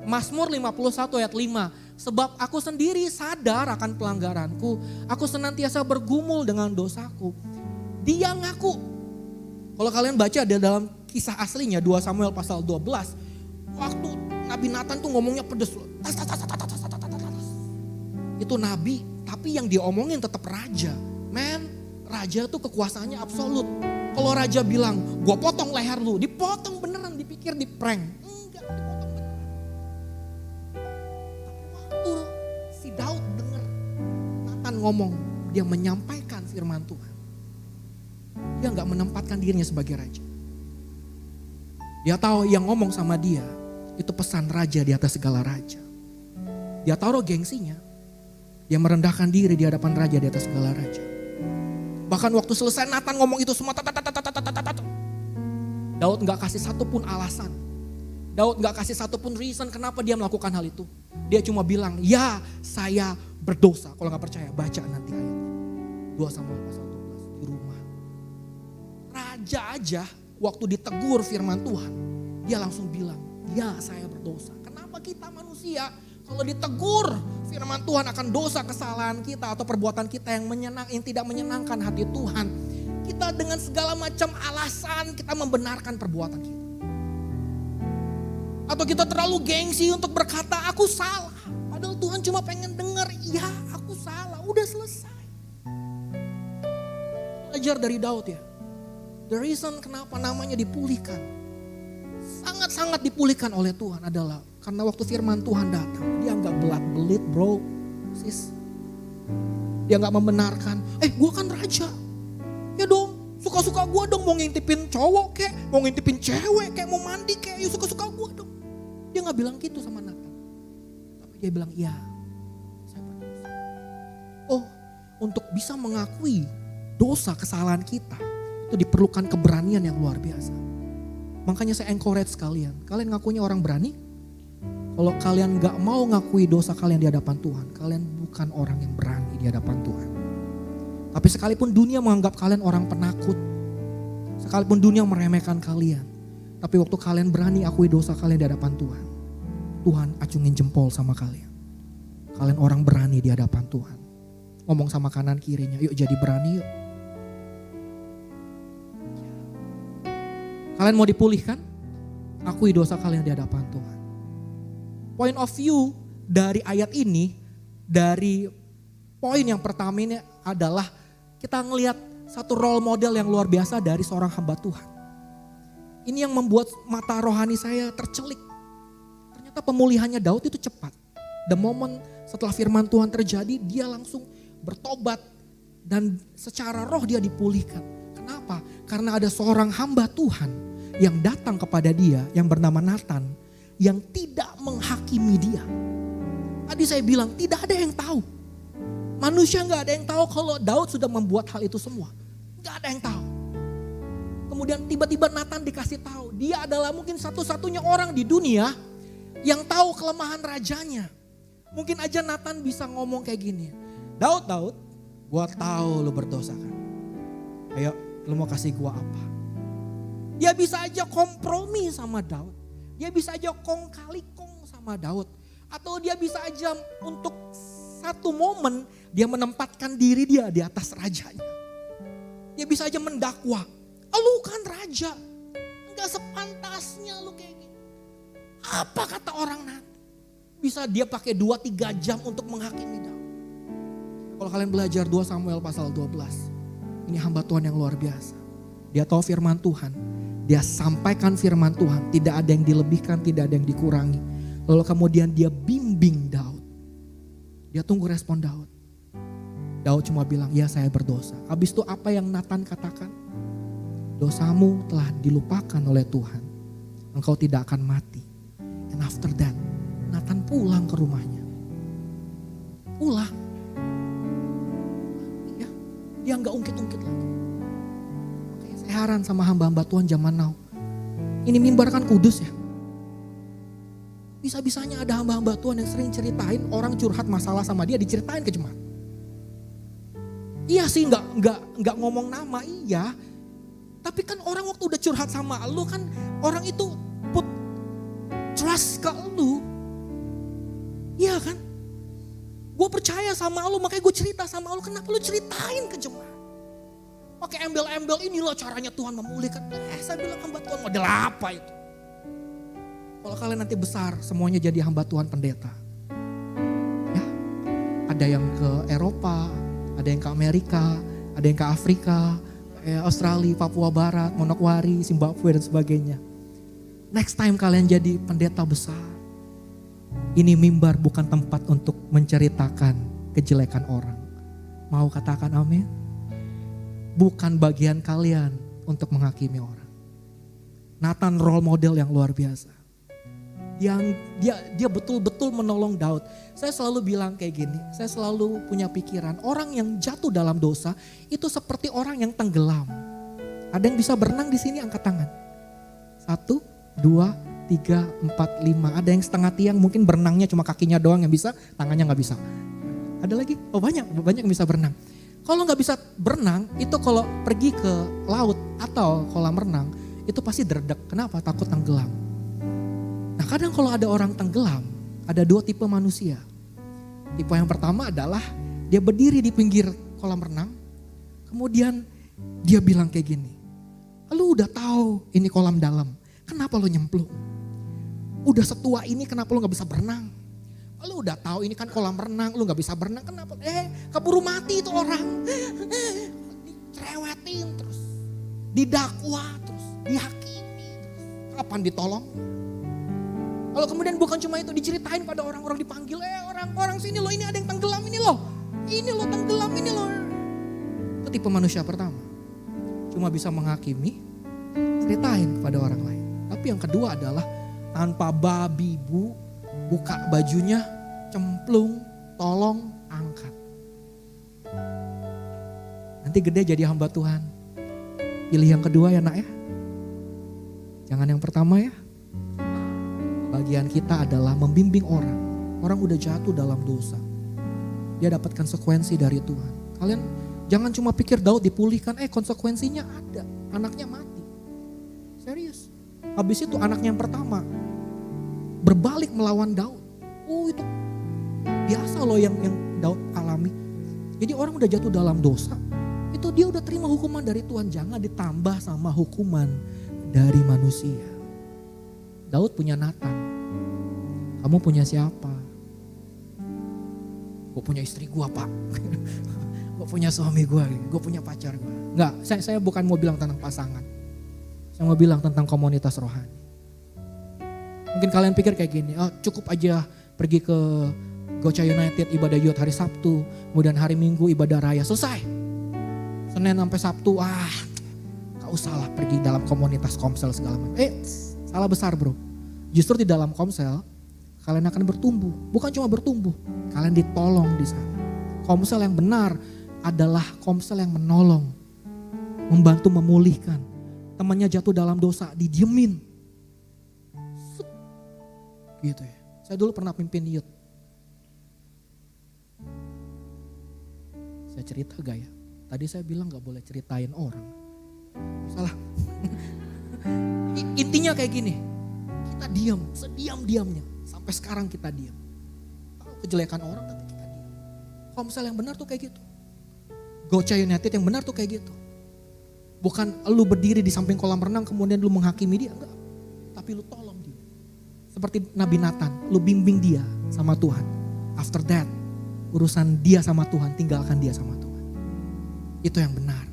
Mazmur 51 ayat 5. Sebab aku sendiri sadar akan pelanggaranku. Aku senantiasa bergumul dengan dosaku. Dia ngaku. Kalau kalian baca di dalam kisah aslinya 2 Samuel pasal 12. Waktu Nabi Nathan tuh ngomongnya pedes. Itu nabi, tapi yang dia omongin tetap raja. Men, raja tuh kekuasaannya absolut. Kalau raja bilang, gue potong leher lu, dipotong beneran, dipikir di prank. Enggak, dipotong beneran. Tapi waktu si Daud denger Nathan ngomong, dia menyampaikan firman Tuhan. Dia gak menempatkan dirinya sebagai raja. Dia tahu yang ngomong sama dia, itu pesan raja di atas segala raja. Dia taruh gengsinya, dia merendahkan diri di hadapan raja di atas segala raja. Bahkan waktu selesai Nathan ngomong itu semua, Daud gak kasih satupun alasan. Daud gak kasih satupun reason kenapa dia melakukan hal itu. Dia cuma bilang, ya saya berdosa. Kalau gak percaya baca nanti ayatnya. 2 Samuel pasal 12 di rumah. Raja aja waktu ditegur firman Tuhan, dia langsung bilang, ya saya berdosa. Kenapa kita manusia kalau ditegur firman Tuhan akan dosa kesalahan kita atau perbuatan kita yang tidak menyenangkan hati Tuhan, kita dengan segala macam alasan kita membenarkan perbuatan kita. Atau kita terlalu gengsi untuk berkata aku salah. Padahal Tuhan cuma pengen dengar, ya aku salah, udah selesai. Belajar dari Daud ya. The reason kenapa namanya dipulihkan, sangat-sangat dipulihkan oleh Tuhan adalah karena waktu firman Tuhan datang, dia gak belat-belit bro, sis. Dia gak membenarkan, gue kan raja. Ya dong, suka-suka gue dong, mau ngintipin cowok kek, mau ngintipin cewek kek, mau mandi kek, ya suka-suka gue dong. Dia gak bilang gitu sama Nathan. Tapi dia bilang, iya saya berdosa. Oh, untuk bisa mengakui dosa kesalahan kita, itu diperlukan keberanian yang luar biasa. Makanya saya encourage kalian ngakunya orang berani. Kalau kalian gak mau ngakui dosa kalian di hadapan Tuhan, kalian bukan orang yang berani di hadapan Tuhan. Tapi sekalipun dunia menganggap kalian orang penakut, sekalipun dunia meremehkan kalian, tapi waktu kalian berani akui dosa kalian di hadapan Tuhan, Tuhan acungin jempol sama kalian. Kalian orang berani di hadapan Tuhan. Ngomong sama kanan kirinya, yuk jadi berani yuk. Kalian mau dipulihkan? Akui dosa kalian di hadapan Tuhan. Point of view dari ayat ini, dari poin yang pertama ini adalah kita ngelihat satu role model yang luar biasa dari seorang hamba Tuhan. Ini yang membuat mata rohani saya tercelik. Ternyata pemulihannya Daud itu cepat. The moment setelah firman Tuhan terjadi, dia langsung bertobat dan secara roh dia dipulihkan. Kenapa? Karena ada seorang hamba Tuhan yang datang kepada dia yang bernama Nathan, yang tidak menghakimi dia. Tadi saya bilang tidak ada yang tahu. Manusia gak ada yang tahu kalau Daud sudah membuat hal itu semua. Gak ada yang tahu. Kemudian tiba-tiba Nathan dikasih tahu. Dia adalah mungkin satu-satunya orang di dunia yang tahu kelemahan rajanya. Mungkin aja Nathan bisa ngomong kayak gini. Daud, gua tahu lu berdosa kan. Ayo lu mau kasih gua apa? Dia bisa aja kompromi sama Daud. Dia bisa aja kong kali kong sama Daud. Atau dia bisa aja untuk satu momen dia menempatkan diri dia di atas rajanya. Dia bisa aja mendakwa. Lu kan raja. Enggak sepantasnya lu kayak gini. Apa kata orang nanti? Bisa dia pakai 2-3 jam untuk menghakimi Daud. Kalau kalian belajar 2 Samuel pasal 12. Ini hamba Tuhan yang luar biasa. Dia tahu firman Tuhan. Dia sampaikan firman Tuhan, tidak ada yang dilebihkan, tidak ada yang dikurangi. Lalu kemudian dia bimbing Daud. Dia tunggu respon Daud. Daud cuma bilang, ya saya berdosa. Habis itu apa yang Nathan katakan? Dosamu telah dilupakan oleh Tuhan. Engkau tidak akan mati. And after that, Nathan pulang ke rumahnya. Pulang. Ya, dia gak ungkit-ungkit lagi. Heran sama hamba-hamba Tuhan zaman now. Ini mimbar kan kudus ya. Bisa-bisanya ada hamba-hamba Tuhan yang sering ceritain orang curhat masalah sama dia, diceritain ke jemaat. Iya sih nggak ngomong nama, iya. Tapi kan orang waktu udah curhat sama lu kan orang itu put trust ke lu. Iya kan? Gue percaya sama lu makanya gue cerita sama lu. Kenapa lu ceritain ke jemaat? Pakai embel-embel, inilah caranya Tuhan memulihkan. Saya bilang hamba Tuhan model apa itu? Kalau kalian nanti besar, semuanya jadi hamba Tuhan pendeta. Ya, ada yang ke Eropa, ada yang ke Amerika, ada yang ke Afrika, Australia, Papua Barat, Manokwari, Zimbabwe dan sebagainya. Next time kalian jadi pendeta besar, ini mimbar bukan tempat untuk menceritakan kejelekan orang. Mau katakan amin? Bukan bagian kalian untuk menghakimi orang. Nathan role model yang luar biasa. Yang dia betul-betul menolong Daud. Saya selalu bilang kayak gini, saya selalu punya pikiran, orang yang jatuh dalam dosa itu seperti orang yang tenggelam. Ada yang bisa berenang di sini, angkat tangan. 1, 2, 3, 4, 5. Ada yang setengah tiang, mungkin berenangnya cuma kakinya doang yang bisa, tangannya gak bisa. Ada lagi? Oh banyak yang bisa berenang. Kalau gak bisa berenang, itu kalau pergi ke laut atau kolam renang, itu pasti derdek. Kenapa? Takut tenggelam. Nah kadang kalau ada orang tenggelam, ada 2 tipe manusia. Tipe yang pertama adalah dia berdiri di pinggir kolam renang, kemudian dia bilang kayak gini, lu udah tahu ini kolam dalam, kenapa lu nyemplung? Udah setua ini kenapa lu gak bisa berenang? Lu udah tahu ini kan kolam renang, lu gak bisa berenang, kenapa? Keburu mati itu orang. Dicerewetin terus, didakwa terus, dihakimi terus. Kapan ditolong? Kalau kemudian bukan cuma itu, diceritain pada orang-orang dipanggil, orang-orang sini loh, ini ada yang tenggelam ini loh. Ini loh tenggelam ini loh. Itu tipe manusia pertama. Cuma bisa menghakimi, ceritain kepada orang lain. Tapi yang kedua adalah tanpa babi bu, buka bajunya, cemplung, tolong, angkat. Nanti gede jadi hamba Tuhan. Pilih yang kedua ya nak ya. Jangan yang pertama ya. Bagian kita adalah membimbing orang. Orang udah jatuh dalam dosa. Dia dapat konsekuensi dari Tuhan. Kalian jangan cuma pikir Daud dipulihkan, konsekuensinya ada. Anaknya mati. Serius. Habis itu anaknya yang pertama berbalik melawan Daud. Oh itu biasa loh yang Daud alami. Jadi orang udah jatuh dalam dosa, itu dia udah terima hukuman dari Tuhan. Jangan ditambah sama hukuman dari manusia. Daud punya Nathan. Kamu punya siapa? Gue punya istri gue pak. Gue punya suami gue. Gue punya pacar gue. Enggak, saya bukan mau bilang tentang pasangan. Saya mau bilang tentang komunitas rohani. Mungkin kalian pikir kayak gini, cukup aja pergi ke Gocha United ibadah youth hari Sabtu, kemudian hari Minggu ibadah raya, selesai. Senin sampai Sabtu, gak usah lah pergi dalam komunitas komsel segala macam. Salah besar bro. Justru di dalam komsel, kalian akan bertumbuh. Bukan cuma bertumbuh, kalian ditolong di sana. Komsel yang benar adalah komsel yang menolong, membantu memulihkan. Temannya jatuh dalam dosa, didiemin. Gitu ya. Saya dulu pernah pimpin youth. Saya cerita gak ya? Tadi saya bilang gak boleh ceritain orang. Salah. Intinya kayak gini. Kita diam, sediam-diamnya. Sampai sekarang kita diam. Tahu kejelekan orang tapi kita diam. Komsel yang benar tuh kayak gitu. Gocha United yang benar tuh kayak gitu. Bukan lu berdiri di samping kolam renang kemudian lu menghakimi dia. Enggak. Tapi lu tolong dia. Seperti Nabi Nathan, lu bimbing dia sama Tuhan. After that, urusan dia sama Tuhan, tinggalkan dia sama Tuhan. Itu yang benar.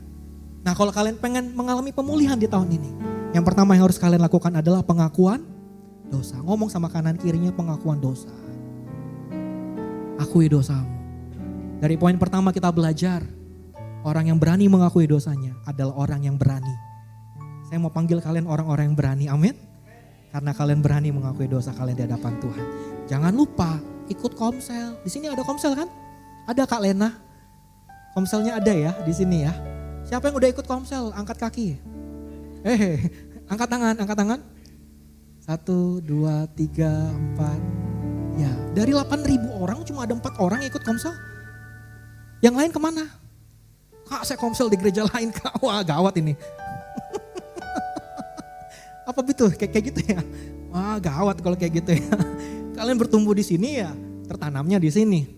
Nah kalau kalian pengen mengalami pemulihan di tahun ini, yang pertama yang harus kalian lakukan adalah pengakuan dosa. Ngomong sama kanan kirinya, pengakuan dosa. Akui dosamu. Dari poin pertama kita belajar, orang yang berani mengakui dosanya adalah orang yang berani. Saya mau panggil kalian orang-orang yang berani, amin. Karena kalian berani mengakui dosa kalian di hadapan Tuhan. Jangan lupa ikut komsel. Di sini ada komsel kan? Ada Kak Lena. Komselnya ada ya di sini ya. Siapa yang udah ikut komsel? Angkat kaki. Angkat tangan, angkat tangan. 1, 2, 3, 4. Ya, dari 8.000 orang cuma ada 4 orang yang ikut komsel. Yang lain kemana? Kak, saya komsel di gereja lain Kak. Wah, gawat ini. Apa betul kayak gitu ya? Wah gawat kalau kayak gitu ya. Kalian bertumbuh di sini ya, tertanamnya di sini.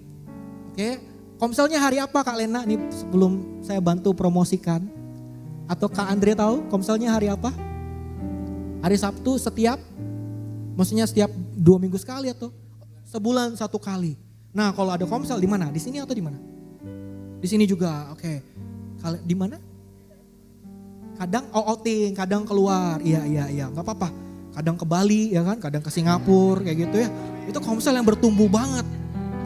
Oke, komselnya hari apa Kak Lena? Ini sebelum saya bantu promosikan. Atau Kak Andre tahu komselnya hari apa? Hari Sabtu maksudnya setiap 2 minggu sekali atau sebulan 1 kali. Nah kalau ada komsel di mana? Di sini atau di mana? Di sini juga, oke. Di mana? Kadang outing, kadang keluar, iya, nggak apa-apa. Kadang ke Bali ya kan, kadang ke Singapura kayak gitu ya. Itu komsel yang bertumbuh banget.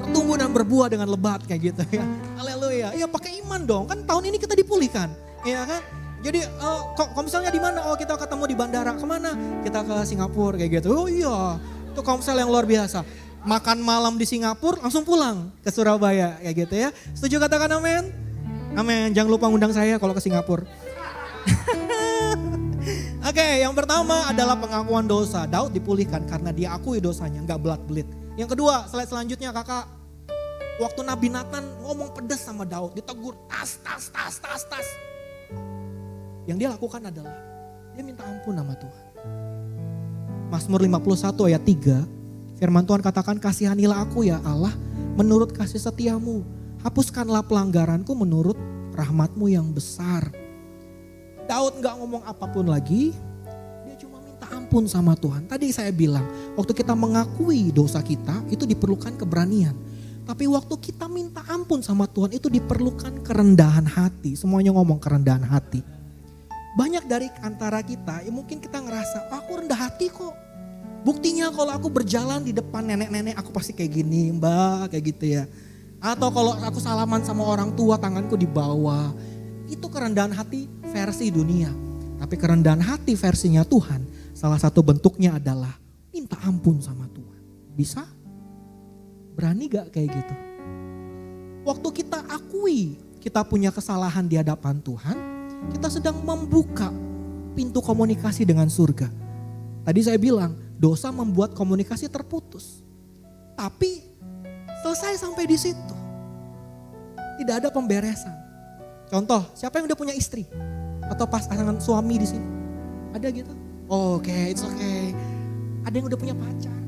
Bertumbuh dan berbuah dengan lebat kayak gitu ya. Haleluya. Ya pakai iman dong, kan tahun ini kita dipulihkan. Ya kan? Jadi komselnya di mana? Oh kita ketemu di bandara. Kemana? Kita ke Singapura kayak gitu. Oh iya, itu komsel yang luar biasa. Makan malam di Singapura langsung pulang ke Surabaya kayak gitu ya. Setuju katakan amin? Amin. Jangan lupa undang saya kalau ke Singapura. Oke, yang pertama adalah pengakuan dosa. Daud dipulihkan karena dia akui dosanya, nggak belat-belit. Yang kedua, slide selanjutnya kakak. Waktu Nabi Nathan ngomong pedas sama Daud, ditegur tas. Yang dia lakukan adalah dia minta ampun sama Tuhan. Mazmur 51 ayat 3, firman Tuhan katakan, kasihanilah aku ya Allah menurut kasih setiamu. Hapuskanlah pelanggaranku menurut rahmatmu yang besar. Daud gak ngomong apapun lagi, dia cuma minta ampun sama Tuhan. Tadi saya bilang, waktu kita mengakui dosa kita itu diperlukan keberanian. Tapi waktu kita minta ampun sama Tuhan itu diperlukan kerendahan hati. Semuanya ngomong kerendahan hati. Banyak dari antara kita, ya mungkin kita ngerasa, aku rendah hati kok. Buktinya kalau aku berjalan di depan nenek-nenek aku pasti kayak gini mbak, kayak gitu ya. Atau kalau aku salaman sama orang tua tanganku di bawah. Itu kerendahan hati versi dunia. Tapi kerendahan hati versinya Tuhan, salah satu bentuknya adalah minta ampun sama Tuhan. Bisa? Berani gak kayak gitu? Waktu kita akui kita punya kesalahan di hadapan Tuhan, kita sedang membuka pintu komunikasi dengan surga. Tadi saya bilang, dosa membuat komunikasi terputus. Tapi selesai sampai di situ. Tidak ada pemberesan. Contoh, siapa yang udah punya istri? Atau pasangan suami di sini? Ada gitu? Oke, it's okay. Ada yang udah punya pacar?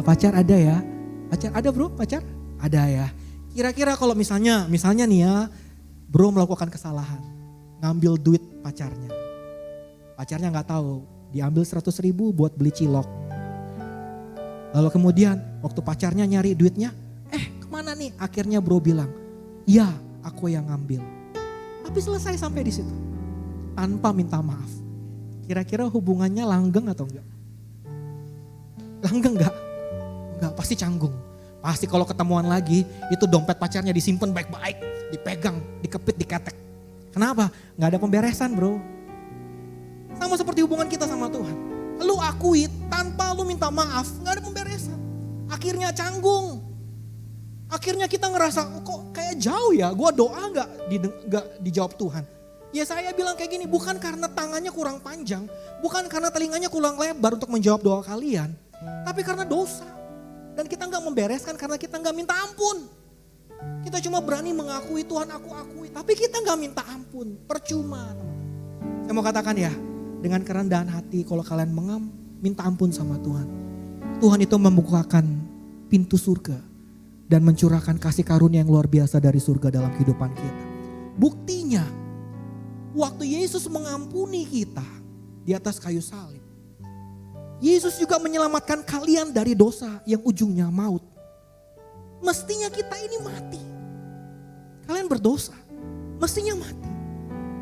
Pacar ada ya? Pacar ada bro? Pacar? Ada ya. Kira-kira kalau misalnya nih ya, bro melakukan kesalahan. Ngambil duit pacarnya. Pacarnya gak tahu, diambil 100.000 buat beli cilok. Lalu kemudian waktu pacarnya nyari duitnya, kemana nih? Akhirnya bro bilang, iya aku yang ngambil. Tapi selesai sampai di situ. Tanpa minta maaf. Kira-kira hubungannya langgeng atau enggak? Langgeng enggak? Enggak, pasti canggung. Pasti kalau ketemuan lagi, itu dompet pacarnya disimpan baik-baik, dipegang, dikepit, diketek. Kenapa? Enggak ada pemberesan bro. Sama seperti hubungan kita sama Tuhan. Lu akui tanpa lu minta maaf, enggak ada pemberesan. Akhirnya canggung. Akhirnya kita ngerasa kok kayak jauh ya, gue doa gak dijawab Tuhan. Ya saya bilang kayak gini, bukan karena tangannya kurang panjang, bukan karena telinganya kurang lebar untuk menjawab doa kalian. Tapi karena dosa. Dan kita gak membereskan karena kita gak minta ampun. Kita cuma berani mengakui Tuhan aku akui, tapi kita gak minta ampun, percuma. Saya mau katakan ya, dengan kerendahan hati kalau kalian minta ampun sama Tuhan. Tuhan itu membukakan pintu surga. Dan mencurahkan kasih karunia yang luar biasa dari surga dalam kehidupan kita. Buktinya, waktu Yesus mengampuni kita di atas kayu salib. Yesus juga menyelamatkan kalian dari dosa yang ujungnya maut. Mestinya kita ini mati. Kalian berdosa, mestinya mati.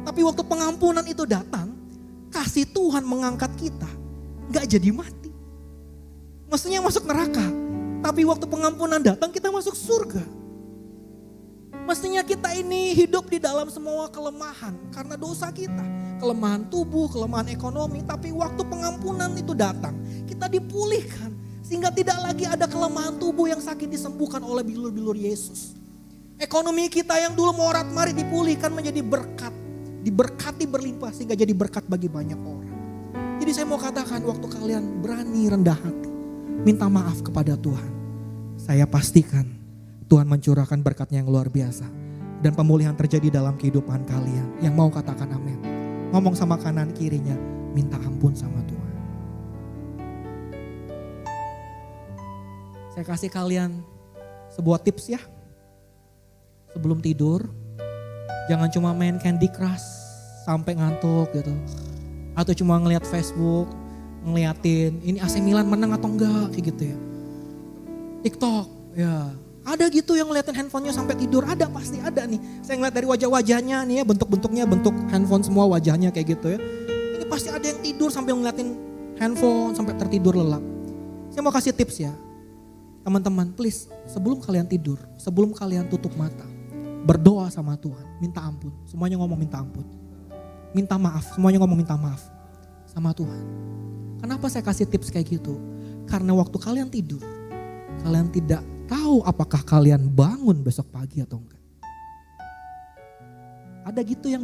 Tapi waktu pengampunan itu datang, kasih Tuhan mengangkat kita. Gak jadi mati. Mestinya masuk neraka. Tapi waktu pengampunan datang kita masuk surga. Mestinya kita ini hidup di dalam semua kelemahan karena dosa kita. Kelemahan tubuh, kelemahan ekonomi. Tapi waktu pengampunan itu datang, kita dipulihkan. Sehingga tidak lagi ada kelemahan tubuh yang sakit disembuhkan oleh bilur-bilur Yesus. Ekonomi kita yang dulu morat mari dipulihkan menjadi berkat. Diberkati berlimpah sehingga jadi berkat bagi banyak orang. Jadi saya mau katakan waktu kalian berani rendah hati. Minta maaf kepada Tuhan. Saya pastikan Tuhan mencurahkan berkatnya yang luar biasa. Dan pemulihan terjadi dalam kehidupan kalian. Yang mau katakan amin. Ngomong sama kanan kirinya, minta ampun sama Tuhan. Saya kasih kalian sebuah tips ya. Sebelum tidur, jangan cuma main Candy Crush. sampai ngantuk gitu. Atau cuma ngeliat Facebook, ngeliatin ini AC Milan menang atau enggak kayak gitu ya. TikTok, ya. Ada gitu yang ngeliatin handphonenya sampai tidur, ada pasti ada nih. Saya ngeliat dari wajah-wajahnya nih ya, bentuk-bentuknya bentuk handphone semua wajahnya kayak gitu ya. Ini pasti ada yang tidur sambil ngeliatin handphone sampai tertidur lelap. Saya mau kasih tips ya. Teman-teman, please sebelum kalian tidur, sebelum kalian tutup mata, berdoa sama Tuhan, minta ampun. Semuanya ngomong minta ampun. Minta maaf, semuanya ngomong minta maaf sama Tuhan. Kenapa saya kasih tips kayak gitu? Karena waktu kalian tidur, kalian tidak tahu apakah kalian bangun besok pagi atau enggak. Ada gitu yang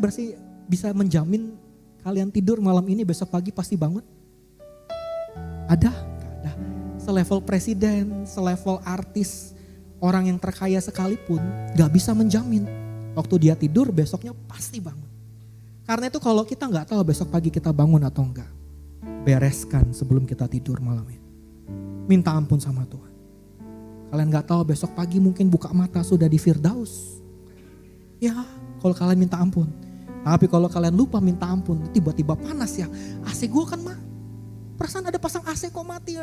bisa menjamin kalian tidur malam ini besok pagi pasti bangun? Ada? Enggak ada. Selevel presiden, selevel artis, orang yang terkaya sekalipun gak bisa menjamin waktu dia tidur besoknya pasti bangun. Karena itu kalau kita gak tahu besok pagi kita bangun atau enggak, bereskan sebelum kita tidur malamnya. Minta ampun sama Tuhan. Kalian gak tahu besok pagi mungkin buka mata sudah di Firdaus. Ya kalau kalian minta ampun. Tapi kalau kalian lupa minta ampun, tiba-tiba panas ya. AC gue kan mah, perasaan ada pasang AC kok mati.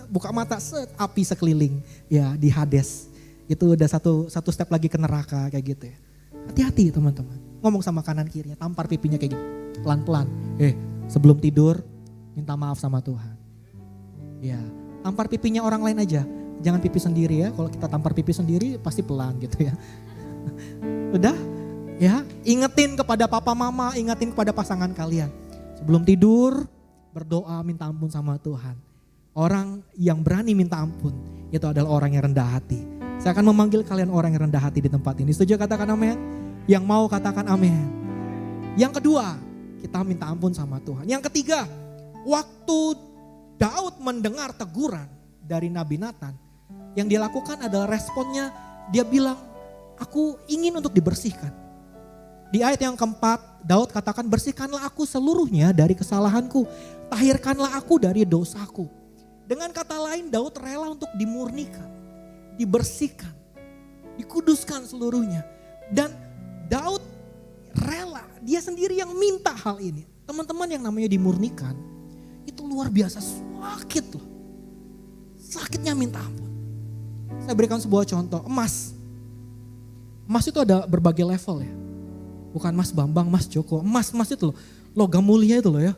Buka mata set, api sekeliling. Ya di Hades. Itu udah satu step lagi ke neraka kayak gitu ya. Hati-hati teman-teman. Ngomong sama kanan kirinya, tampar pipinya kayak gitu. Pelan-pelan. Sebelum tidur minta maaf sama Tuhan. Ya, tampar pipinya orang lain aja. Jangan pipi sendiri ya. Kalau kita tampar pipi sendiri pasti pelan gitu ya. Udah? Ya, ingetin kepada papa mama, ingetin kepada pasangan kalian. Sebelum tidur berdoa minta ampun sama Tuhan. Orang yang berani minta ampun itu adalah orang yang rendah hati. Saya akan memanggil kalian orang yang rendah hati di tempat ini. Setuju katakan amin? Yang mau katakan amin. Yang kedua, kita minta ampun sama Tuhan. Yang ketiga, waktu Daud mendengar teguran dari Nabi Nathan, yang dia lakukan adalah responnya, dia bilang, aku ingin untuk dibersihkan. Di ayat yang keempat, Daud katakan, bersihkanlah aku seluruhnya dari kesalahanku, tahirkanlah aku dari dosaku. Dengan kata lain, Daud rela untuk dimurnikan, dibersihkan, dikuduskan seluruhnya. Dan Daud rela, dia sendiri yang minta hal ini. Teman-teman, yang namanya dimurnikan, itu luar biasa sakit loh. Sakitnya minta ampun. Saya berikan sebuah contoh, emas. Emas itu ada berbagai level ya. Bukan Mas Bambang, Mas Joko, emas itu loh, logam mulia itu loh ya.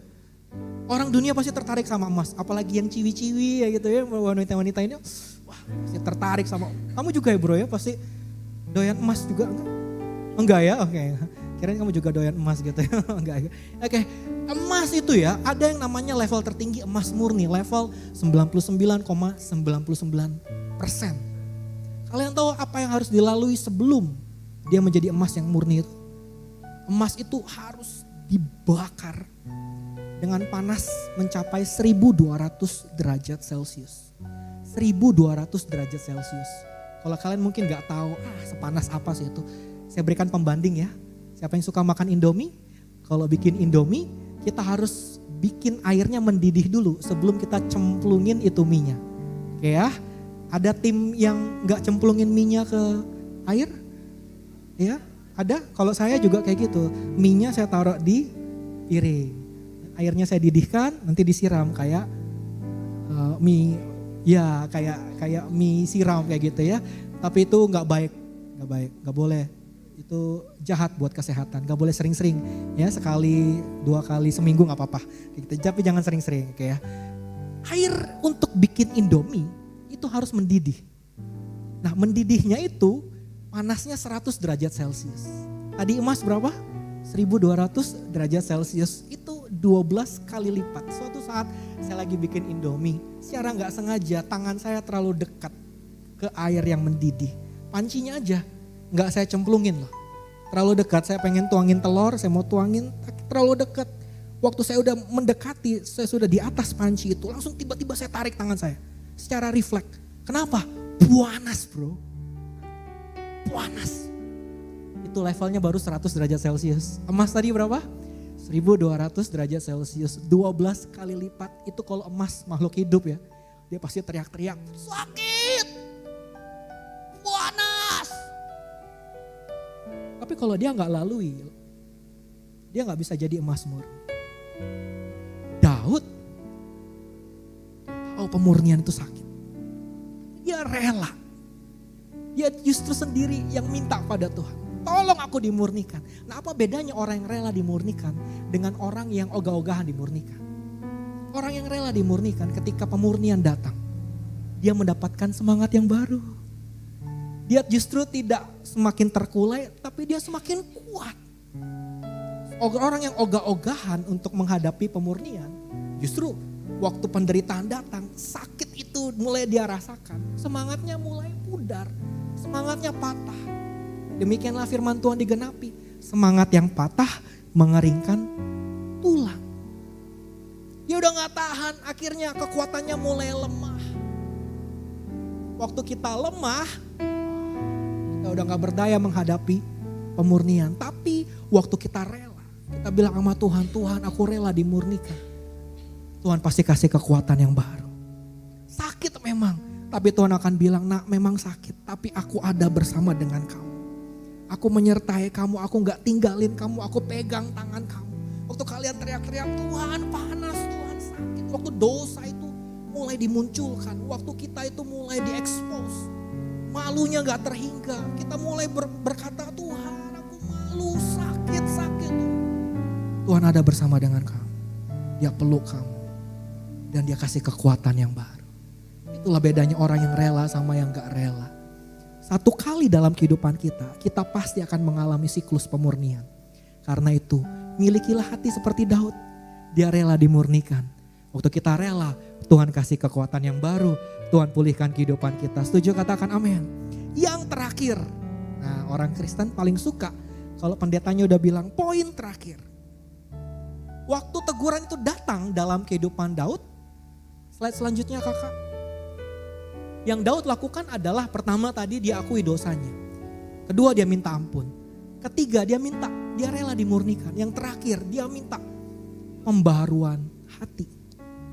Orang dunia pasti tertarik sama emas, apalagi yang ciwi-ciwi ya gitu ya, wanita-wanita ini, wah pasti tertarik sama. Kamu juga ya bro ya, pasti doyan emas juga enggak? Enggak ya, oke. Kirain kamu juga doyan emas gitu ya, enggak ya. Oke, emas itu ya, ada yang namanya level tertinggi emas murni, level 99,99%. Kalian tahu apa yang harus dilalui sebelum dia menjadi emas yang murni itu? Emas itu harus dibakar dengan panas mencapai 1200 derajat Celcius. 1200 derajat Celcius. Kalau kalian mungkin gak tahu sepanas apa sih itu. Saya berikan pembanding ya. Siapa yang suka makan Indomie? Kalau bikin Indomie kita harus bikin airnya mendidih dulu sebelum kita cemplungin itu mie-nya. Oke ya. Ada tim yang gak cemplungin mie-nya ke air? Ya. Ada, kalau saya juga kayak gitu, mie-nya saya taruh di piring, airnya saya didihkan, nanti disiram kayak mie, ya kayak mie siram kayak gitu ya. Tapi itu nggak baik, nggak boleh. Itu jahat buat kesehatan, nggak boleh sering-sering ya, sekali 2 kali seminggu nggak apa-apa. Gitu. Tapi jangan sering-sering, oke ya. Air untuk bikin Indomie itu harus mendidih. Nah mendidihnya itu panasnya 100 derajat Celcius. Tadi emas berapa? 1200 derajat Celcius. Itu 12 kali lipat. Suatu saat saya lagi bikin Indomie. Secara gak sengaja tangan saya terlalu dekat ke air yang mendidih. Pancinya aja gak saya cemplungin loh. Terlalu dekat, saya pengen tuangin telur, saya mau tuangin, terlalu dekat. Waktu saya udah mendekati, saya sudah di atas panci itu. Langsung tiba-tiba saya tarik tangan saya. Secara refleks. Kenapa? Panas bro. Panas. Itu levelnya baru 100 derajat Celcius. Emas tadi berapa? 1200 derajat Celcius. 12 kali lipat. Itu kalau emas makhluk hidup ya. Dia pasti teriak-teriak. Sakit. Panas. Tapi kalau dia nggak lalui. dia nggak bisa jadi emas murni. Daud tahu pemurnian itu sakit. Dia rela. Dia justru sendiri yang minta pada Tuhan. Tolong aku dimurnikan. Nah, apa bedanya orang yang rela dimurnikan dengan orang yang ogah-ogahan dimurnikan? Orang yang rela dimurnikan ketika pemurnian datang, dia mendapatkan semangat yang baru. Dia justru tidak semakin terkulai, tapi dia semakin kuat. Orang yang ogah-ogahan untuk menghadapi pemurnian, justru waktu penderitaan datang, sakit itu mulai dia rasakan. Semangatnya mulai pudar, semangatnya patah. Demikianlah firman Tuhan digenapi. Semangat yang patah mengeringkan tulang. Dia udah gak tahan, akhirnya kekuatannya mulai lemah. Waktu kita lemah, kita udah gak berdaya menghadapi pemurnian. Tapi waktu kita rela, kita bilang sama Tuhan, Tuhan aku rela dimurnikan. Tuhan pasti kasih kekuatan yang baru. Sakit memang, tapi Tuhan akan bilang, nak memang sakit, tapi aku ada bersama dengan kamu. Aku menyertai kamu, aku gak tinggalin kamu, aku pegang tangan kamu. Waktu kalian teriak-teriak, Tuhan panas, Tuhan sakit. Waktu dosa itu mulai dimunculkan, waktu kita itu mulai diekspos. Malunya gak terhingga, kita mulai berkata, Tuhan aku malu, sakit. Tuhan ada bersama dengan kamu. Dia peluk kamu. Dan dia kasih kekuatan yang baru. Itulah bedanya orang yang rela sama yang gak rela. Satu kali dalam kehidupan kita pasti akan mengalami siklus pemurnian. Karena itu, milikilah hati seperti Daud. Dia rela dimurnikan. Waktu kita rela, Tuhan kasih kekuatan yang baru. Tuhan pulihkan kehidupan kita. Setuju, katakan amin. Yang terakhir, nah orang Kristen paling suka kalau pendetanya udah bilang poin terakhir. Waktu teguran itu datang dalam kehidupan Daud. Slide selanjutnya kakak. Yang Daud lakukan adalah pertama tadi dia akui dosanya. Kedua dia minta ampun. Ketiga dia rela dimurnikan. Yang terakhir dia minta pembaharuan hati.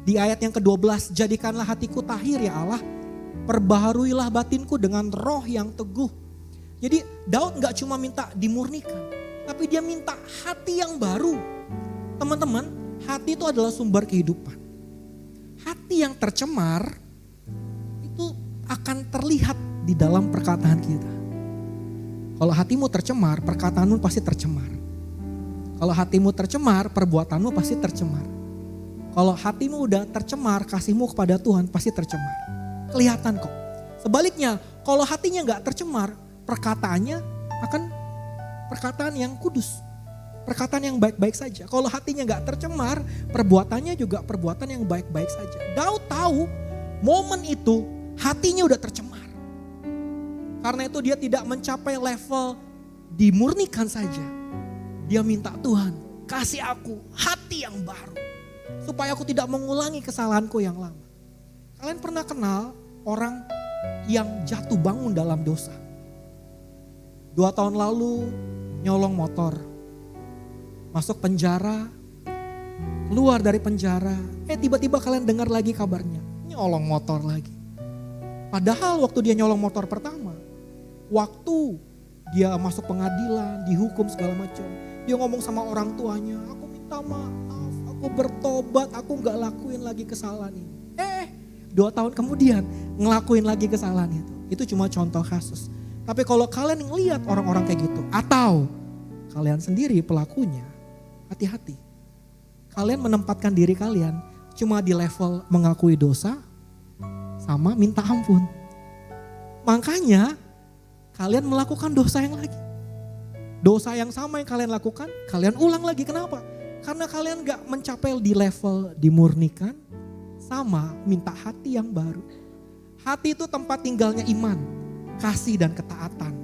Di ayat yang ke-12, jadikanlah hatiku tahir ya Allah. Perbaharuilah batinku dengan roh yang teguh. Jadi Daud gak cuma minta dimurnikan, tapi dia minta hati yang baru. Teman-teman, hati itu adalah sumber kehidupan. Hati yang tercemar itu akan terlihat di dalam perkataan kita. Kalau hatimu tercemar, perkataanmu pasti tercemar. Kalau hatimu tercemar, perbuatanmu pasti tercemar. Kalau hatimu udah tercemar, kasihmu kepada Tuhan pasti tercemar. Kelihatan kok. Sebaliknya, kalau hatinya gak tercemar, perkataannya akan perkataan yang kudus. Perkataan yang baik-baik saja. Kalau hatinya gak tercemar, perbuatannya juga perbuatan yang baik-baik saja. Daud tahu momen itu hatinya udah tercemar. Karena itu dia tidak mencapai level dimurnikan saja. Dia minta Tuhan, kasih aku hati yang baru. Supaya aku tidak mengulangi kesalahanku yang lama. Kalian pernah kenal orang yang jatuh bangun dalam dosa? 2 tahun lalu nyolong motor. Masuk penjara, keluar dari penjara, tiba-tiba kalian dengar lagi kabarnya, nyolong motor lagi. Padahal waktu dia nyolong motor pertama, waktu dia masuk pengadilan, dihukum segala macam, dia ngomong sama orang tuanya, aku minta maaf, aku bertobat, aku gak lakuin lagi kesalahan ini. 2 tahun kemudian ngelakuin lagi kesalahan itu. Itu cuma contoh kasus. Tapi kalau kalian ngelihat orang-orang kayak gitu, atau kalian sendiri pelakunya, hati-hati. Kalian menempatkan diri kalian cuma di level mengakui dosa sama minta ampun. Makanya kalian melakukan dosa yang lagi. Dosa yang sama yang kalian lakukan, kalian ulang lagi. Kenapa? Karena kalian gak mencapai di level dimurnikan sama minta hati yang baru. Hati itu tempat tinggalnya iman, kasih dan ketaatan.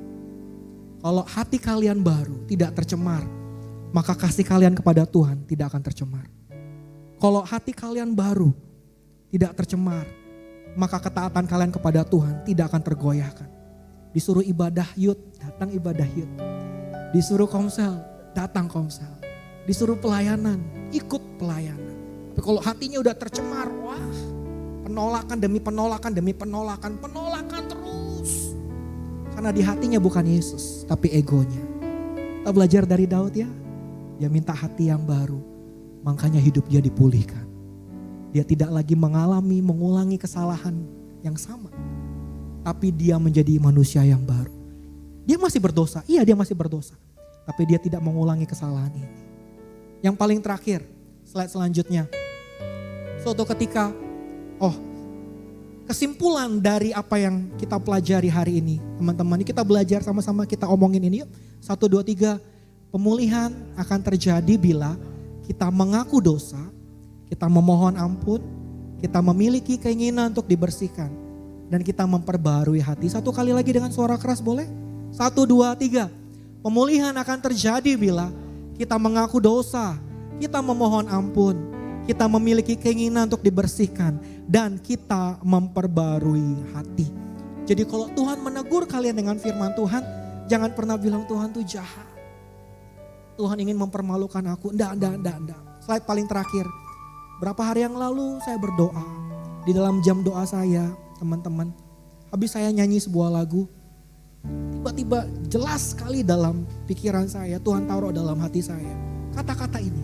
Kalau hati kalian baru, tidak tercemar, maka kasih kalian kepada Tuhan tidak akan tercemar. Kalau hati kalian baru, tidak tercemar, maka ketaatan kalian kepada Tuhan tidak akan tergoyahkan. Disuruh ibadah yud, datang ibadah yud. Disuruh komsel, datang komsel. Disuruh pelayanan, ikut pelayanan. Tapi kalau hatinya udah tercemar, wah, penolakan demi penolakan demi penolakan, penolakan terus. Karena di hatinya bukan Yesus, tapi egonya. Kita belajar dari Daud ya. Dia minta hati yang baru. Makanya hidup dia dipulihkan. Dia tidak lagi mengulangi kesalahan yang sama. Tapi dia menjadi manusia yang baru. Dia masih berdosa, iya dia masih berdosa. Tapi dia tidak mengulangi kesalahan ini. Yang paling terakhir, slide selanjutnya. Suatu ketika, kesimpulan dari apa yang kita pelajari hari ini. Teman-teman, kita belajar sama-sama, kita omongin ini yuk. 1, 2, 3, pemulihan akan terjadi bila kita mengaku dosa, kita memohon ampun, kita memiliki keinginan untuk dibersihkan. Dan kita memperbarui hati. Satu kali lagi dengan suara keras boleh? 1, 2, 3. Pemulihan akan terjadi bila kita mengaku dosa, kita memohon ampun, kita memiliki keinginan untuk dibersihkan, dan kita memperbarui hati. Jadi kalau Tuhan menegur kalian dengan firman Tuhan, jangan pernah bilang Tuhan tuh jahat. Tuhan ingin mempermalukan aku. Enggak. Slide paling terakhir. Berapa hari yang lalu saya berdoa. Di dalam jam doa saya, teman-teman, habis saya nyanyi sebuah lagu, tiba-tiba jelas sekali dalam pikiran saya, Tuhan taruh dalam hati saya kata-kata ini.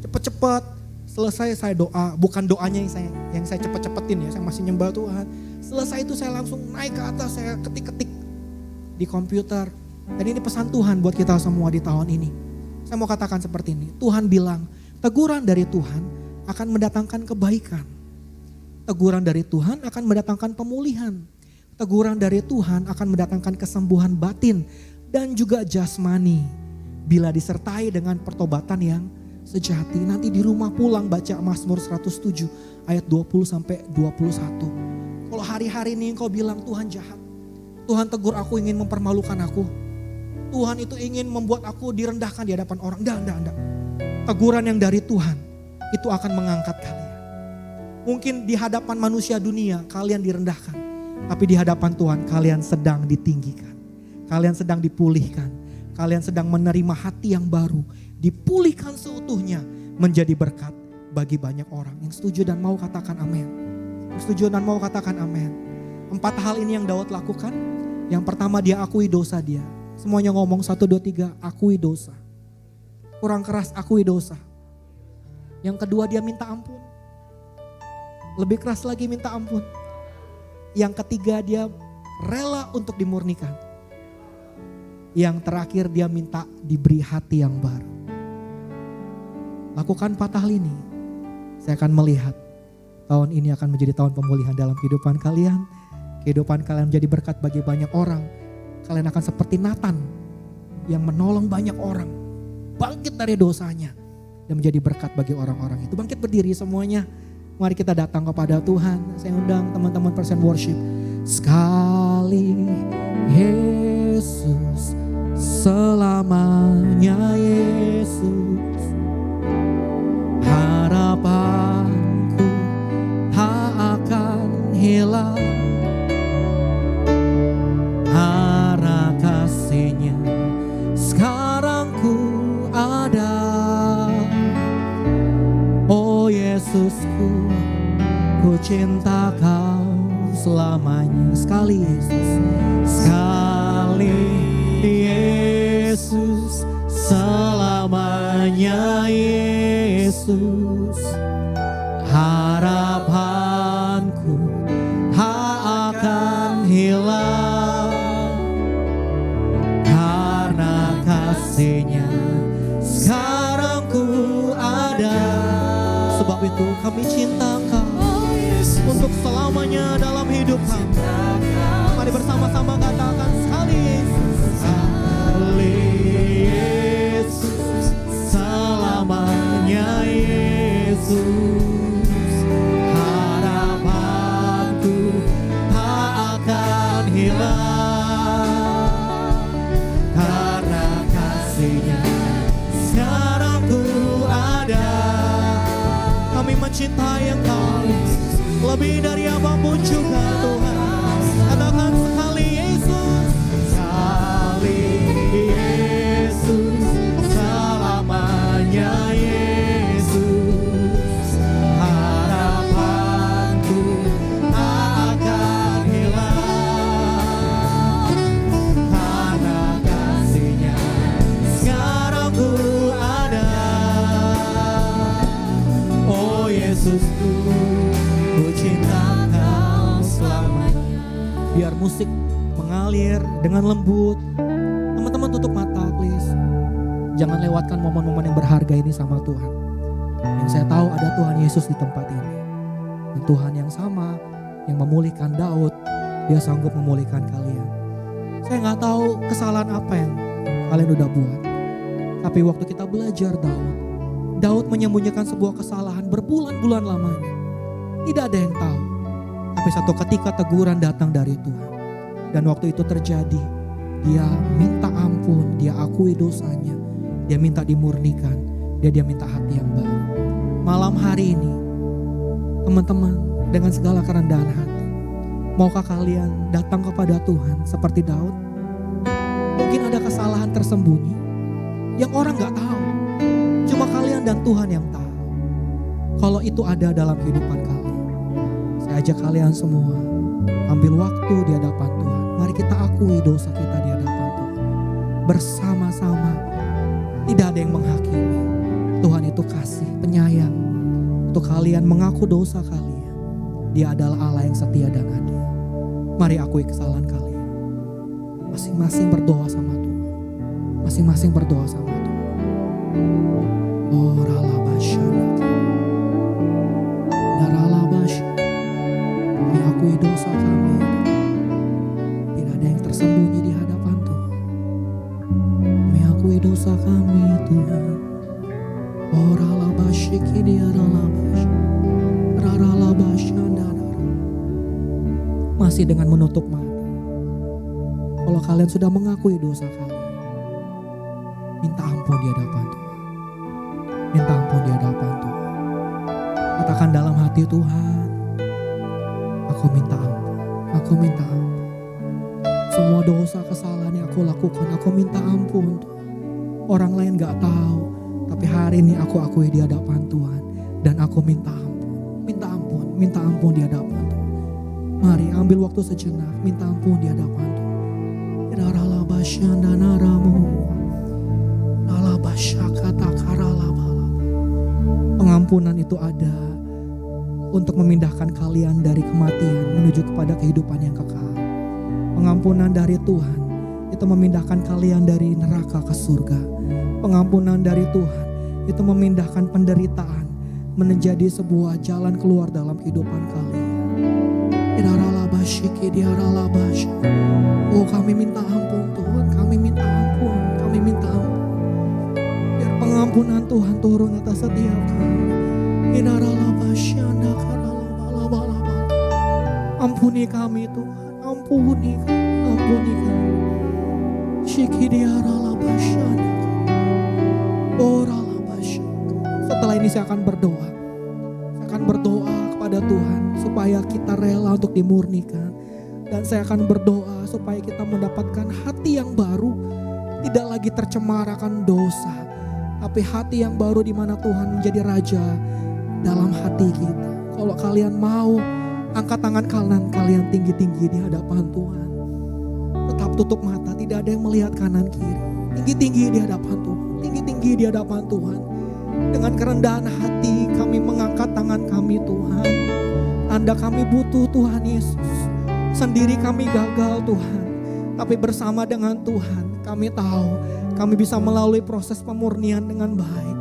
Cepet-cepet selesai saya doa, bukan doanya yang saya cepet-cepetin ya, saya masih nyembah Tuhan. Selesai itu saya langsung naik ke atas, saya ketik-ketik di komputer. Dan ini pesan Tuhan buat kita semua di tahun ini. Saya mau katakan seperti ini, Tuhan bilang teguran dari Tuhan akan mendatangkan kebaikan. Teguran dari Tuhan akan mendatangkan pemulihan. Teguran dari Tuhan akan mendatangkan kesembuhan batin dan juga jasmani. Bila disertai dengan pertobatan yang sejati. Nanti di rumah pulang baca Mazmur 107 ayat 20 sampai 21. Kalau hari-hari ini engkau bilang Tuhan jahat. Tuhan tegur aku, ingin mempermalukan aku. Tuhan itu ingin membuat aku direndahkan di hadapan orang. Enggak. Teguran yang dari Tuhan itu akan mengangkat kalian. Mungkin di hadapan manusia dunia kalian direndahkan. Tapi di hadapan Tuhan kalian sedang ditinggikan. Kalian sedang dipulihkan. Kalian sedang menerima hati yang baru. Dipulihkan seutuhnya menjadi berkat bagi banyak orang. Yang setuju dan mau katakan amin. Yang setuju dan mau katakan amin. 4 hal ini yang Daud lakukan. Yang pertama dia akui dosa dia. Semuanya ngomong 1, 2, 3 akui dosa. Kurang keras akui dosa. Yang kedua dia minta ampun. Lebih keras lagi minta ampun. Yang ketiga dia rela untuk dimurnikan. Yang terakhir dia minta diberi hati yang baru. Lakukan 4 hal ini. Saya akan melihat tahun ini akan menjadi tahun pemulihan dalam kehidupan kalian. Kehidupan kalian menjadi berkat bagi banyak orang. Kalian akan seperti Nathan yang menolong banyak orang. Bangkit dari dosanya dan menjadi berkat bagi orang-orang itu. Bangkit berdiri semuanya. Mari kita datang kepada Tuhan. Saya undang teman-teman present worship. Sekali Yesus, selamanya Yesus. Harapanku tak akan hilang. Arah kasih-Nya sekarang ku ada. Oh Yesusku, ku cinta Kau selamanya. Sekali Yesus, sekali Yesus, selamanya Yesus. Harapanku tak akan hilang karena kasih-Nya sekarang ku ada. Sebab itu kami cinta Kau untuk selamanya dalam hidup kami. Mari bersama-sama katakan sekali Yesus, sekali Yesus, selamanya Yesus. Harapanku tak akan hilang karena kasih-Nya sekarang ku ada. Kami mencintai Engkau lebih dari apapun juga Tuhan. Katakan sekali Yesus, sekali Yesus, selamanya Yesus. Harapanku tak akan hilang karena kasih-Nya sekarang ku dengan lembut. Teman-teman tutup mata please. Jangan lewatkan momen-momen yang berharga ini sama Tuhan. Yang saya tahu ada Tuhan Yesus di tempat ini. Dan Tuhan yang sama yang memulihkan Daud, dia sanggup memulihkan kalian. Saya gak tahu kesalahan apa yang kalian udah buat. Tapi waktu kita belajar Daud menyembunyikan sebuah kesalahan berbulan-bulan lamanya. Tidak ada yang tahu. Tapi satu ketika teguran datang dari Tuhan. Dan waktu itu terjadi, dia minta ampun, dia akui dosanya. Dia minta dimurnikan, dia minta hati yang baru. Malam hari ini, teman-teman, dengan segala kerendahan hati, maukah kalian datang kepada Tuhan seperti Daud? Mungkin ada kesalahan tersembunyi yang orang gak tahu. Cuma kalian dan Tuhan yang tahu. Kalau itu ada dalam kehidupan kalian, saya ajak kalian semua ambil waktu di hadapan Tuhan. Mari kita akui dosa kita di hadapan Tuhan. Bersama-sama, tidak ada yang menghakimi. Tuhan itu kasih, penyayang. Untuk kalian mengaku dosa kalian, Dia adalah Allah yang setia dan adil. Mari akui kesalahan kalian. Masing-masing berdoa sama Tuhan. Masing-masing berdoa sama Tuhan. Oh ralabashana. Daralabashana. Kami akui dosa kami. Tidak ada yang tersembunyi di hadapan Tuhan. Kami akui dosa kami Tuhan. Oh ralabashiki diaralabash. Raralabashana. Masih dengan menutup mata. Kalau kalian sudah mengakui dosa kalian, minta ampun di hadapan Tuhan. Minta ampun di hadapan Tuhan. Katakan dalam hati, Tuhan, aku minta ampun. Aku minta ampun. Semua dosa kesalahan yang aku lakukan, aku minta ampun. Orang lain gak tahu, tapi hari ini aku akui di hadapan Tuhan. Dan aku minta ampun. Minta ampun, minta ampun di hadapan Tuhan. Mari ambil waktu sejenak, minta ampun di hadapan Tuhan. Pengampunan itu ada untuk memindahkan kalian dari kematian menuju kepada kehidupan yang kekal. Pengampunan dari Tuhan itu memindahkan kalian dari neraka ke surga. Pengampunan dari Tuhan itu memindahkan penderitaan menjadi sebuah jalan keluar dalam kehidupan kalian. Oh kami minta ampun Tuhan, kami minta ampun, kami minta ampun. Biar pengampunan Tuhan turun atas setiap kami. Ampuni kami Tuhan, ampuni kami, ampuni kami. Setelah ini saya akan berdoa. Saya akan berdoa kepada Tuhan supaya kita rela untuk dimurnikan. Dan saya akan berdoa supaya kita mendapatkan hati yang baru. Tidak lagi tercemar akan dosa. Tapi hati yang baru di mana Tuhan menjadi Raja dalam hati kita. Kalau kalian mau, angkat tangan kanan kalian tinggi-tinggi di hadapan Tuhan. Tetap tutup mata, tidak ada yang melihat kanan kiri. Tinggi-tinggi di hadapan Tuhan. Tinggi-tinggi di hadapan Tuhan. Dengan kerendahan hati kami mengangkat tangan kami Tuhan. Tanda kami butuh Tuhan Yesus. Sendiri kami gagal Tuhan. Tapi bersama dengan Tuhan kami tahu kami bisa melalui proses pemurnian dengan baik.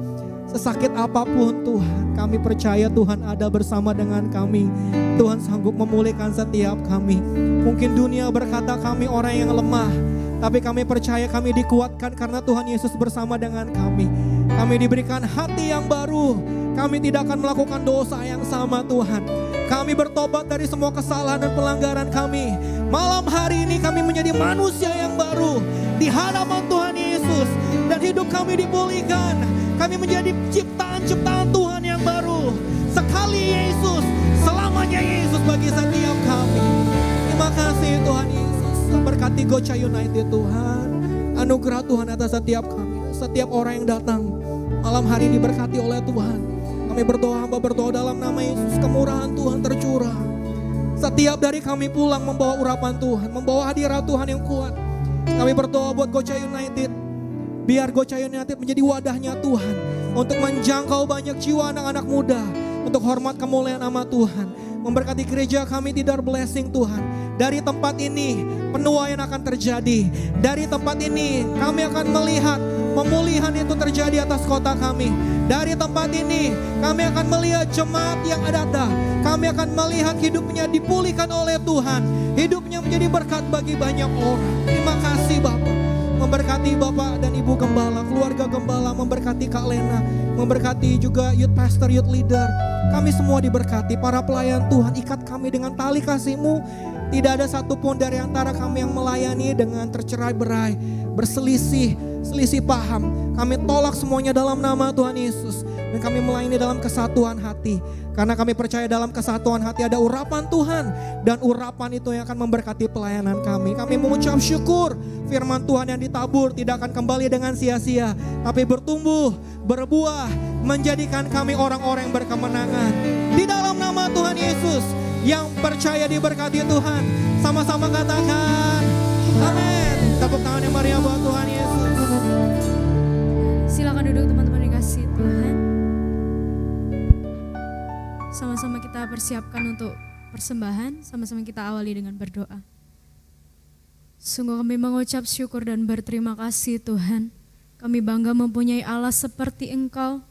Sesakit apapun Tuhan, kami percaya Tuhan ada bersama dengan kami. Tuhan sanggup memulihkan setiap kami. Mungkin dunia berkata kami orang yang lemah, tapi kami percaya kami dikuatkan karena Tuhan Yesus bersama dengan kami. Kami diberikan hati yang baru. Kami tidak akan melakukan dosa yang sama Tuhan. Kami bertobat dari semua kesalahan dan pelanggaran kami. Malam hari ini kami menjadi manusia yang baru di hadapan Tuhan Yesus. Dan hidup kami dipulihkan. Kami menjadi ciptaan-ciptaan Tuhan yang baru. Sekali Yesus, selamanya Yesus bagi setiap kami. Terima kasih Tuhan Yesus. Berkati Gocha United Tuhan. Anugerah Tuhan atas setiap kami. Setiap orang yang datang malam hari diberkati oleh Tuhan. Kami berdoa, hamba berdoa dalam nama Yesus. Kemurahan Tuhan tercurah. Setiap dari kami pulang membawa urapan Tuhan. Membawa hadirat Tuhan yang kuat. Kami berdoa buat Gocha United. Biar Gocha United menjadi wadahnya Tuhan. Untuk menjangkau banyak jiwa anak-anak muda. Untuk hormat kemuliaan nama Tuhan. Memberkati gereja kami tidak blessing Tuhan. dari tempat ini penuaian akan terjadi. Dari tempat ini kami akan melihat pemulihan itu terjadi atas kota kami. Dari tempat ini kami akan melihat jemaat yang ada. Kami akan melihat hidupnya dipulihkan oleh Tuhan. Hidupnya menjadi berkat bagi banyak orang. Terima kasih Bapak. Memberkati Bapak dan Ibu Gembala, keluarga Gembala, memberkati Kak Lena, memberkati juga youth pastor, youth leader. Kami semua diberkati, para pelayan Tuhan, ikat kami dengan tali kasih-Mu. Tidak ada satupun dari antara kami yang melayani dengan tercerai-berai, berselisih, selisih paham. Kami tolak semuanya dalam nama Tuhan Yesus. Dan kami melayani dalam kesatuan hati. Karena kami percaya dalam kesatuan hati ada urapan Tuhan. Dan urapan itu yang akan memberkati pelayanan kami. Kami mengucap syukur firman Tuhan yang ditabur tidak akan kembali dengan sia-sia. Tapi bertumbuh, berbuah, menjadikan kami orang-orang yang berkemenangan. Di dalam nama Tuhan Yesus. Yang percaya diberkati Tuhan. Sama-sama katakan amin. Tepuk tangan yang meriah buat Tuhan Yesus. Silakan duduk teman-teman dikasih Tuhan. Sama-sama kita persiapkan untuk persembahan. Sama-sama kita awali dengan berdoa. Sungguh kami mengucap syukur dan berterima kasih Tuhan. Kami bangga mempunyai Allah seperti Engkau.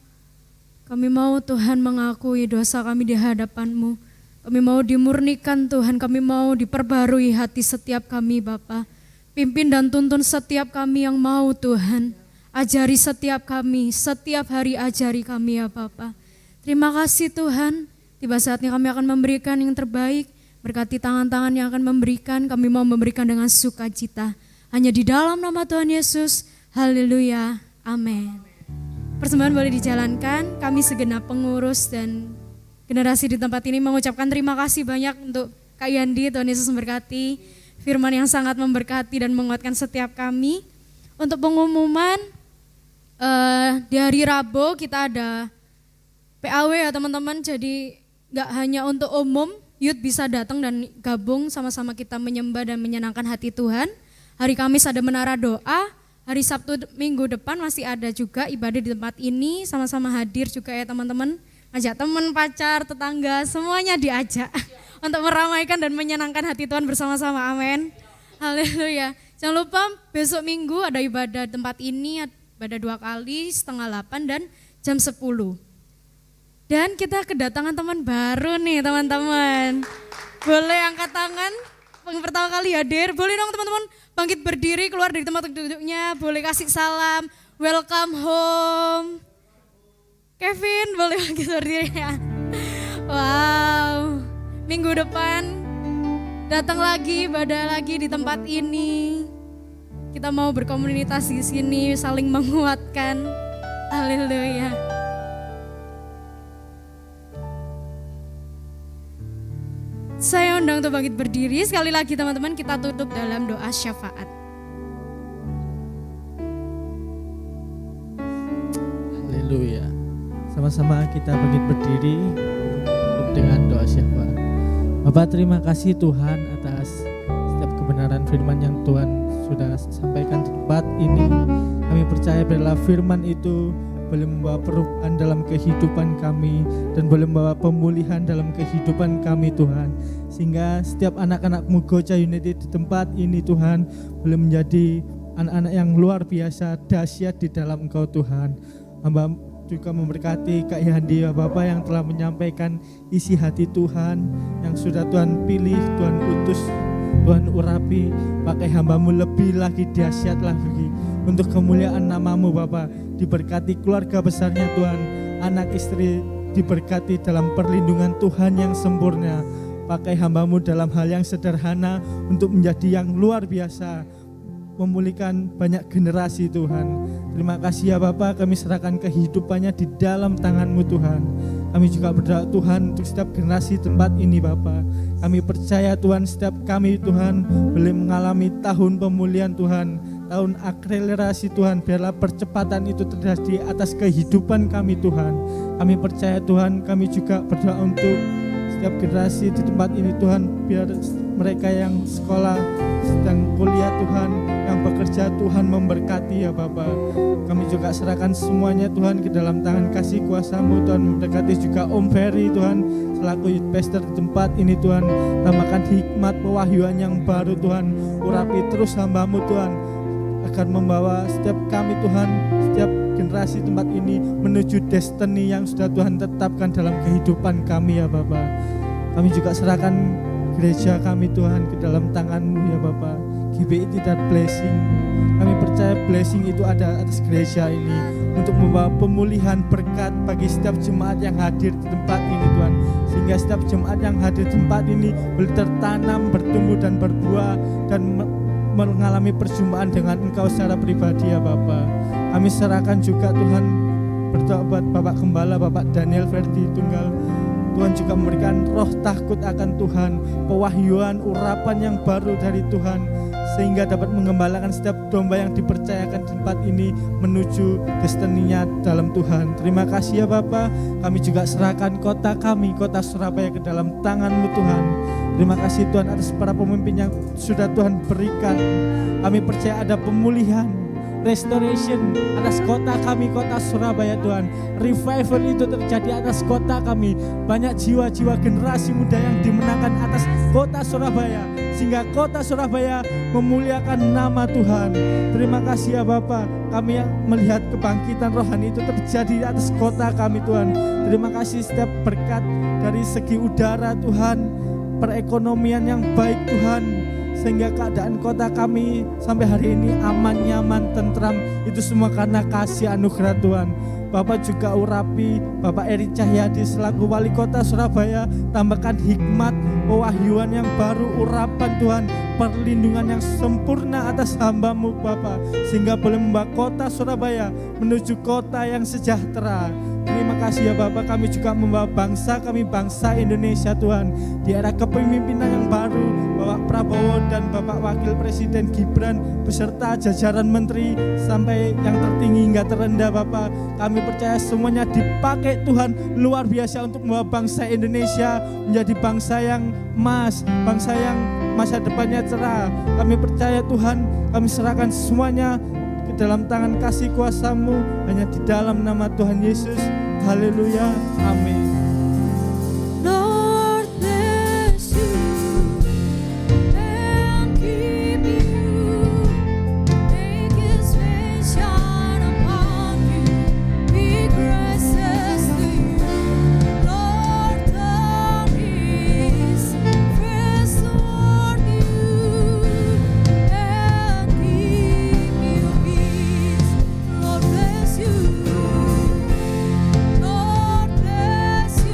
Kami mau Tuhan mengakui dosa kami di hadapan-Mu. Kami mau dimurnikan Tuhan, kami mau diperbarui hati setiap kami Bapa. Pimpin dan tuntun setiap kami yang mau Tuhan. Ajari setiap kami, setiap hari ajari kami ya Bapa. Terima kasih Tuhan, tiba saatnya kami akan memberikan yang terbaik. Berkati tangan-tangan yang akan memberikan, kami mau memberikan dengan sukacita. Hanya di dalam nama Tuhan Yesus, haleluya, amin. Persembahan boleh dijalankan, kami segenap pengurus dan generasi di tempat ini mengucapkan terima kasih banyak untuk Kak Yandi. Tuhan Yesus memberkati, firman yang sangat memberkati dan menguatkan setiap kami. Untuk pengumuman, di hari Rabu kita ada PAW ya teman-teman, jadi gak hanya untuk umum, youth bisa datang dan gabung sama-sama kita menyembah dan menyenangkan hati Tuhan. Hari Kamis ada menara doa, hari Sabtu minggu depan masih ada juga ibadah di tempat ini, sama-sama hadir juga ya teman-teman. Ajak teman, pacar, tetangga, semuanya diajak untuk meramaikan dan menyenangkan hati Tuhan bersama-sama, amin. Haleluya. Jangan lupa besok minggu ada ibadah di tempat ini, ibadah 2 kali, 7:30 dan jam 10. Dan kita kedatangan teman baru nih teman-teman. Boleh angkat tangan, yang pertama kali hadir. Boleh dong teman-teman bangkit berdiri, keluar dari tempat duduknya, boleh kasih salam, welcome home. Kevin boleh bangkit berdiri ya. Wow, minggu depan datang lagi, ibadah lagi di tempat ini. Kita mau berkomunitas di sini, saling menguatkan. Haleluya. Saya undang untuk bangkit berdiri. Sekali lagi teman-teman, kita tutup dalam doa syafaat. Haleluya. Sama-sama kita bangkit berdiri tutup dengan doa syafaat. Bapak, terima kasih Tuhan atas setiap kebenaran firman yang Tuhan sudah sampaikan di tempat ini. Kami percaya bahwa firman itu boleh membawa perubahan dalam kehidupan kami dan boleh membawa pemulihan dalam kehidupan kami Tuhan. Sehingga setiap anak-anak-Mu Gocha United di tempat ini Tuhan boleh menjadi anak-anak yang luar biasa, dahsyat di dalam Engkau Tuhan. Hamba juga memberkati Kak Yandi Bapak yang telah menyampaikan isi hati Tuhan yang sudah Tuhan pilih, Tuhan utus, Tuhan urapi, pakai hamba-Mu lebih lagi dahsyat lagi untuk kemuliaan nama-Mu Bapak. Diberkati keluarga besarnya Tuhan, anak istri diberkati dalam perlindungan Tuhan yang sempurna. Pakai hamba-Mu dalam hal yang sederhana untuk menjadi yang luar biasa, memulihkan banyak generasi Tuhan. Terima kasih ya Bapak, kami serahkan kehidupannya di dalam tangan-Mu Tuhan. Kami juga berdoa Tuhan untuk setiap generasi tempat ini Bapak. Kami percaya Tuhan setiap kami Tuhan boleh mengalami tahun pemulihan Tuhan, tahun akselerasi Tuhan. Biarlah percepatan itu terjadi atas kehidupan kami Tuhan. Kami percaya Tuhan, kami juga berdoa untuk setiap generasi di tempat ini Tuhan. Biar mereka yang sekolah, sedang kuliah Tuhan, yang bekerja bekerja, Tuhan memberkati ya Bapa. Kami juga serahkan semuanya Tuhan ke dalam tangan kasih kuasa-Mu Tuhan. Memberkati juga Om Ferry Tuhan selaku youth pastor di tempat ini Tuhan. Tambahkan hikmat pewahyuan yang baru Tuhan. Urapi terus hamba-Mu Tuhan agar membawa setiap kami Tuhan, setiap generasi tempat ini menuju destiny yang sudah Tuhan tetapkan dalam kehidupan kami ya Bapa. Kami juga serahkan gereja kami Tuhan ke dalam tangan-Mu ya Bapa. GBI tidak blessing. Kami percaya blessing itu ada atas gereja ini untuk membawa pemulihan berkat bagi setiap jemaat yang hadir di tempat ini Tuhan. Sehingga setiap jemaat yang hadir di tempat ini boleh tertanam, bertumbuh dan berbuah dan mengalami perjumpaan dengan Engkau secara pribadi ya Bapa. Kami serahkan juga Tuhan, berdoa buat Bapak Gembala, Bapak Daniel Verdi Tunggal. Tuhan juga memberikan roh takut akan Tuhan, pewahyuan, urapan yang baru dari Tuhan, sehingga dapat mengembalakan setiap domba yang dipercayakan di tempat ini menuju destiny-nya dalam Tuhan. Terima kasih ya Bapa. Kami juga serahkan kota kami, kota Surabaya ke dalam tangan-Mu Tuhan. Terima kasih Tuhan atas para pemimpin yang sudah Tuhan berikan. Kami percaya ada pemulihan, restoration atas kota kami, kota Surabaya Tuhan. Revival itu terjadi atas kota kami. Banyak jiwa-jiwa generasi muda yang dimenangkan atas kota Surabaya, sehingga kota Surabaya memuliakan nama Tuhan. Terima kasih ya Bapa. Kami yang melihat kebangkitan rohani itu terjadi atas kota kami Tuhan. Terima kasih setiap berkat dari segi udara Tuhan, perekonomian yang baik Tuhan, sehingga keadaan kota kami sampai hari ini aman, nyaman, tentram. Itu semua karena kasih anugerah Tuhan. Bapak juga urapi Bapak Eri Cahyadi selaku wali kota Surabaya. Tambahkan hikmat, pewahyuan yang baru, urapan Tuhan, perlindungan yang sempurna atas hamba-Mu Bapak, sehingga boleh membawa kota Surabaya menuju kota yang sejahtera. Terima kasih ya Bapak. Kami juga membawa bangsa kami, bangsa Indonesia Tuhan, di era kepemimpinan yang baru, Bapak Prabowo dan Bapak Wakil Presiden Gibran beserta jajaran menteri sampai yang tertinggi hingga terendah Bapak. Kami percaya semuanya dipakai Tuhan luar biasa untuk membawa bangsa Indonesia menjadi bangsa yang emas, bangsa yang masa depannya cerah. Kami percaya Tuhan, kami serahkan semuanya ke dalam tangan kasih kuasa-Mu, hanya di dalam nama Tuhan Yesus. Haleluya, amin. Lord bless you and keep you, make His face shine upon you, be gracious to you. Lord turn His face toward you and give you peace. Lord bless you. Lord bless you.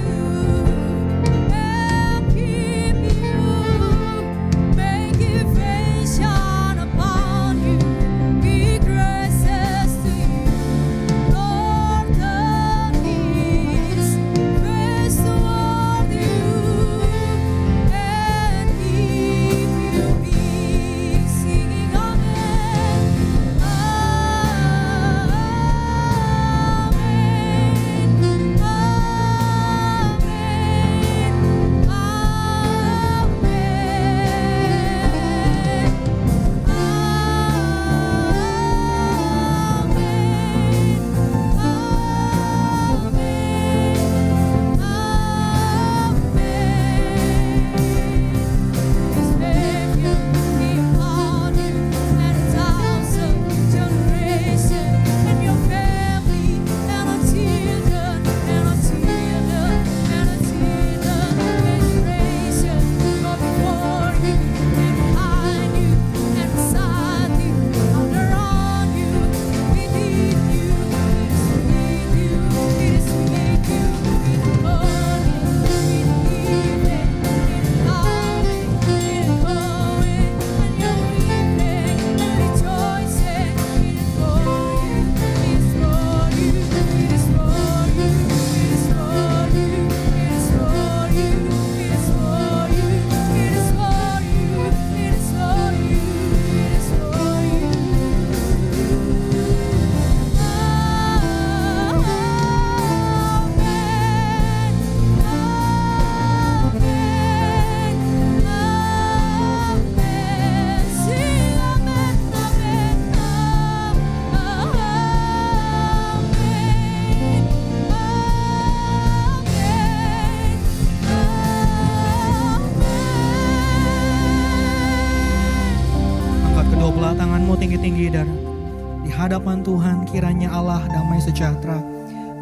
tinggi-tinggi dan di hadapan Tuhan kiranya Allah damai sejahtera,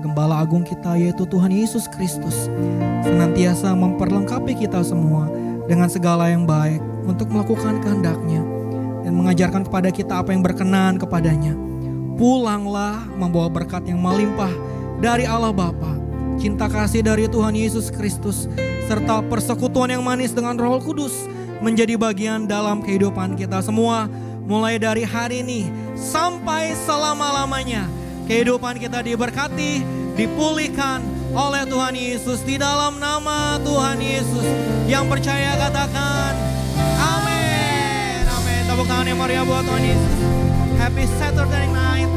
Gembala Agung kita yaitu Tuhan Yesus Kristus, senantiasa memperlengkapi kita semua dengan segala yang baik untuk melakukan kehendak-Nya dan mengajarkan kepada kita apa yang berkenan kepadanya. Pulanglah membawa berkat yang melimpah dari Allah Bapa, cinta kasih dari Tuhan Yesus Kristus, serta persekutuan yang manis dengan Roh Kudus menjadi bagian dalam kehidupan kita semua. Mulai dari hari ini sampai selama-lamanya kehidupan kita diberkati, dipulihkan oleh Tuhan Yesus. Di dalam nama Tuhan Yesus, yang percaya katakan amin. Amin. Tepuk tangan yang meriah buat Tuhan Yesus. Happy Saturday night.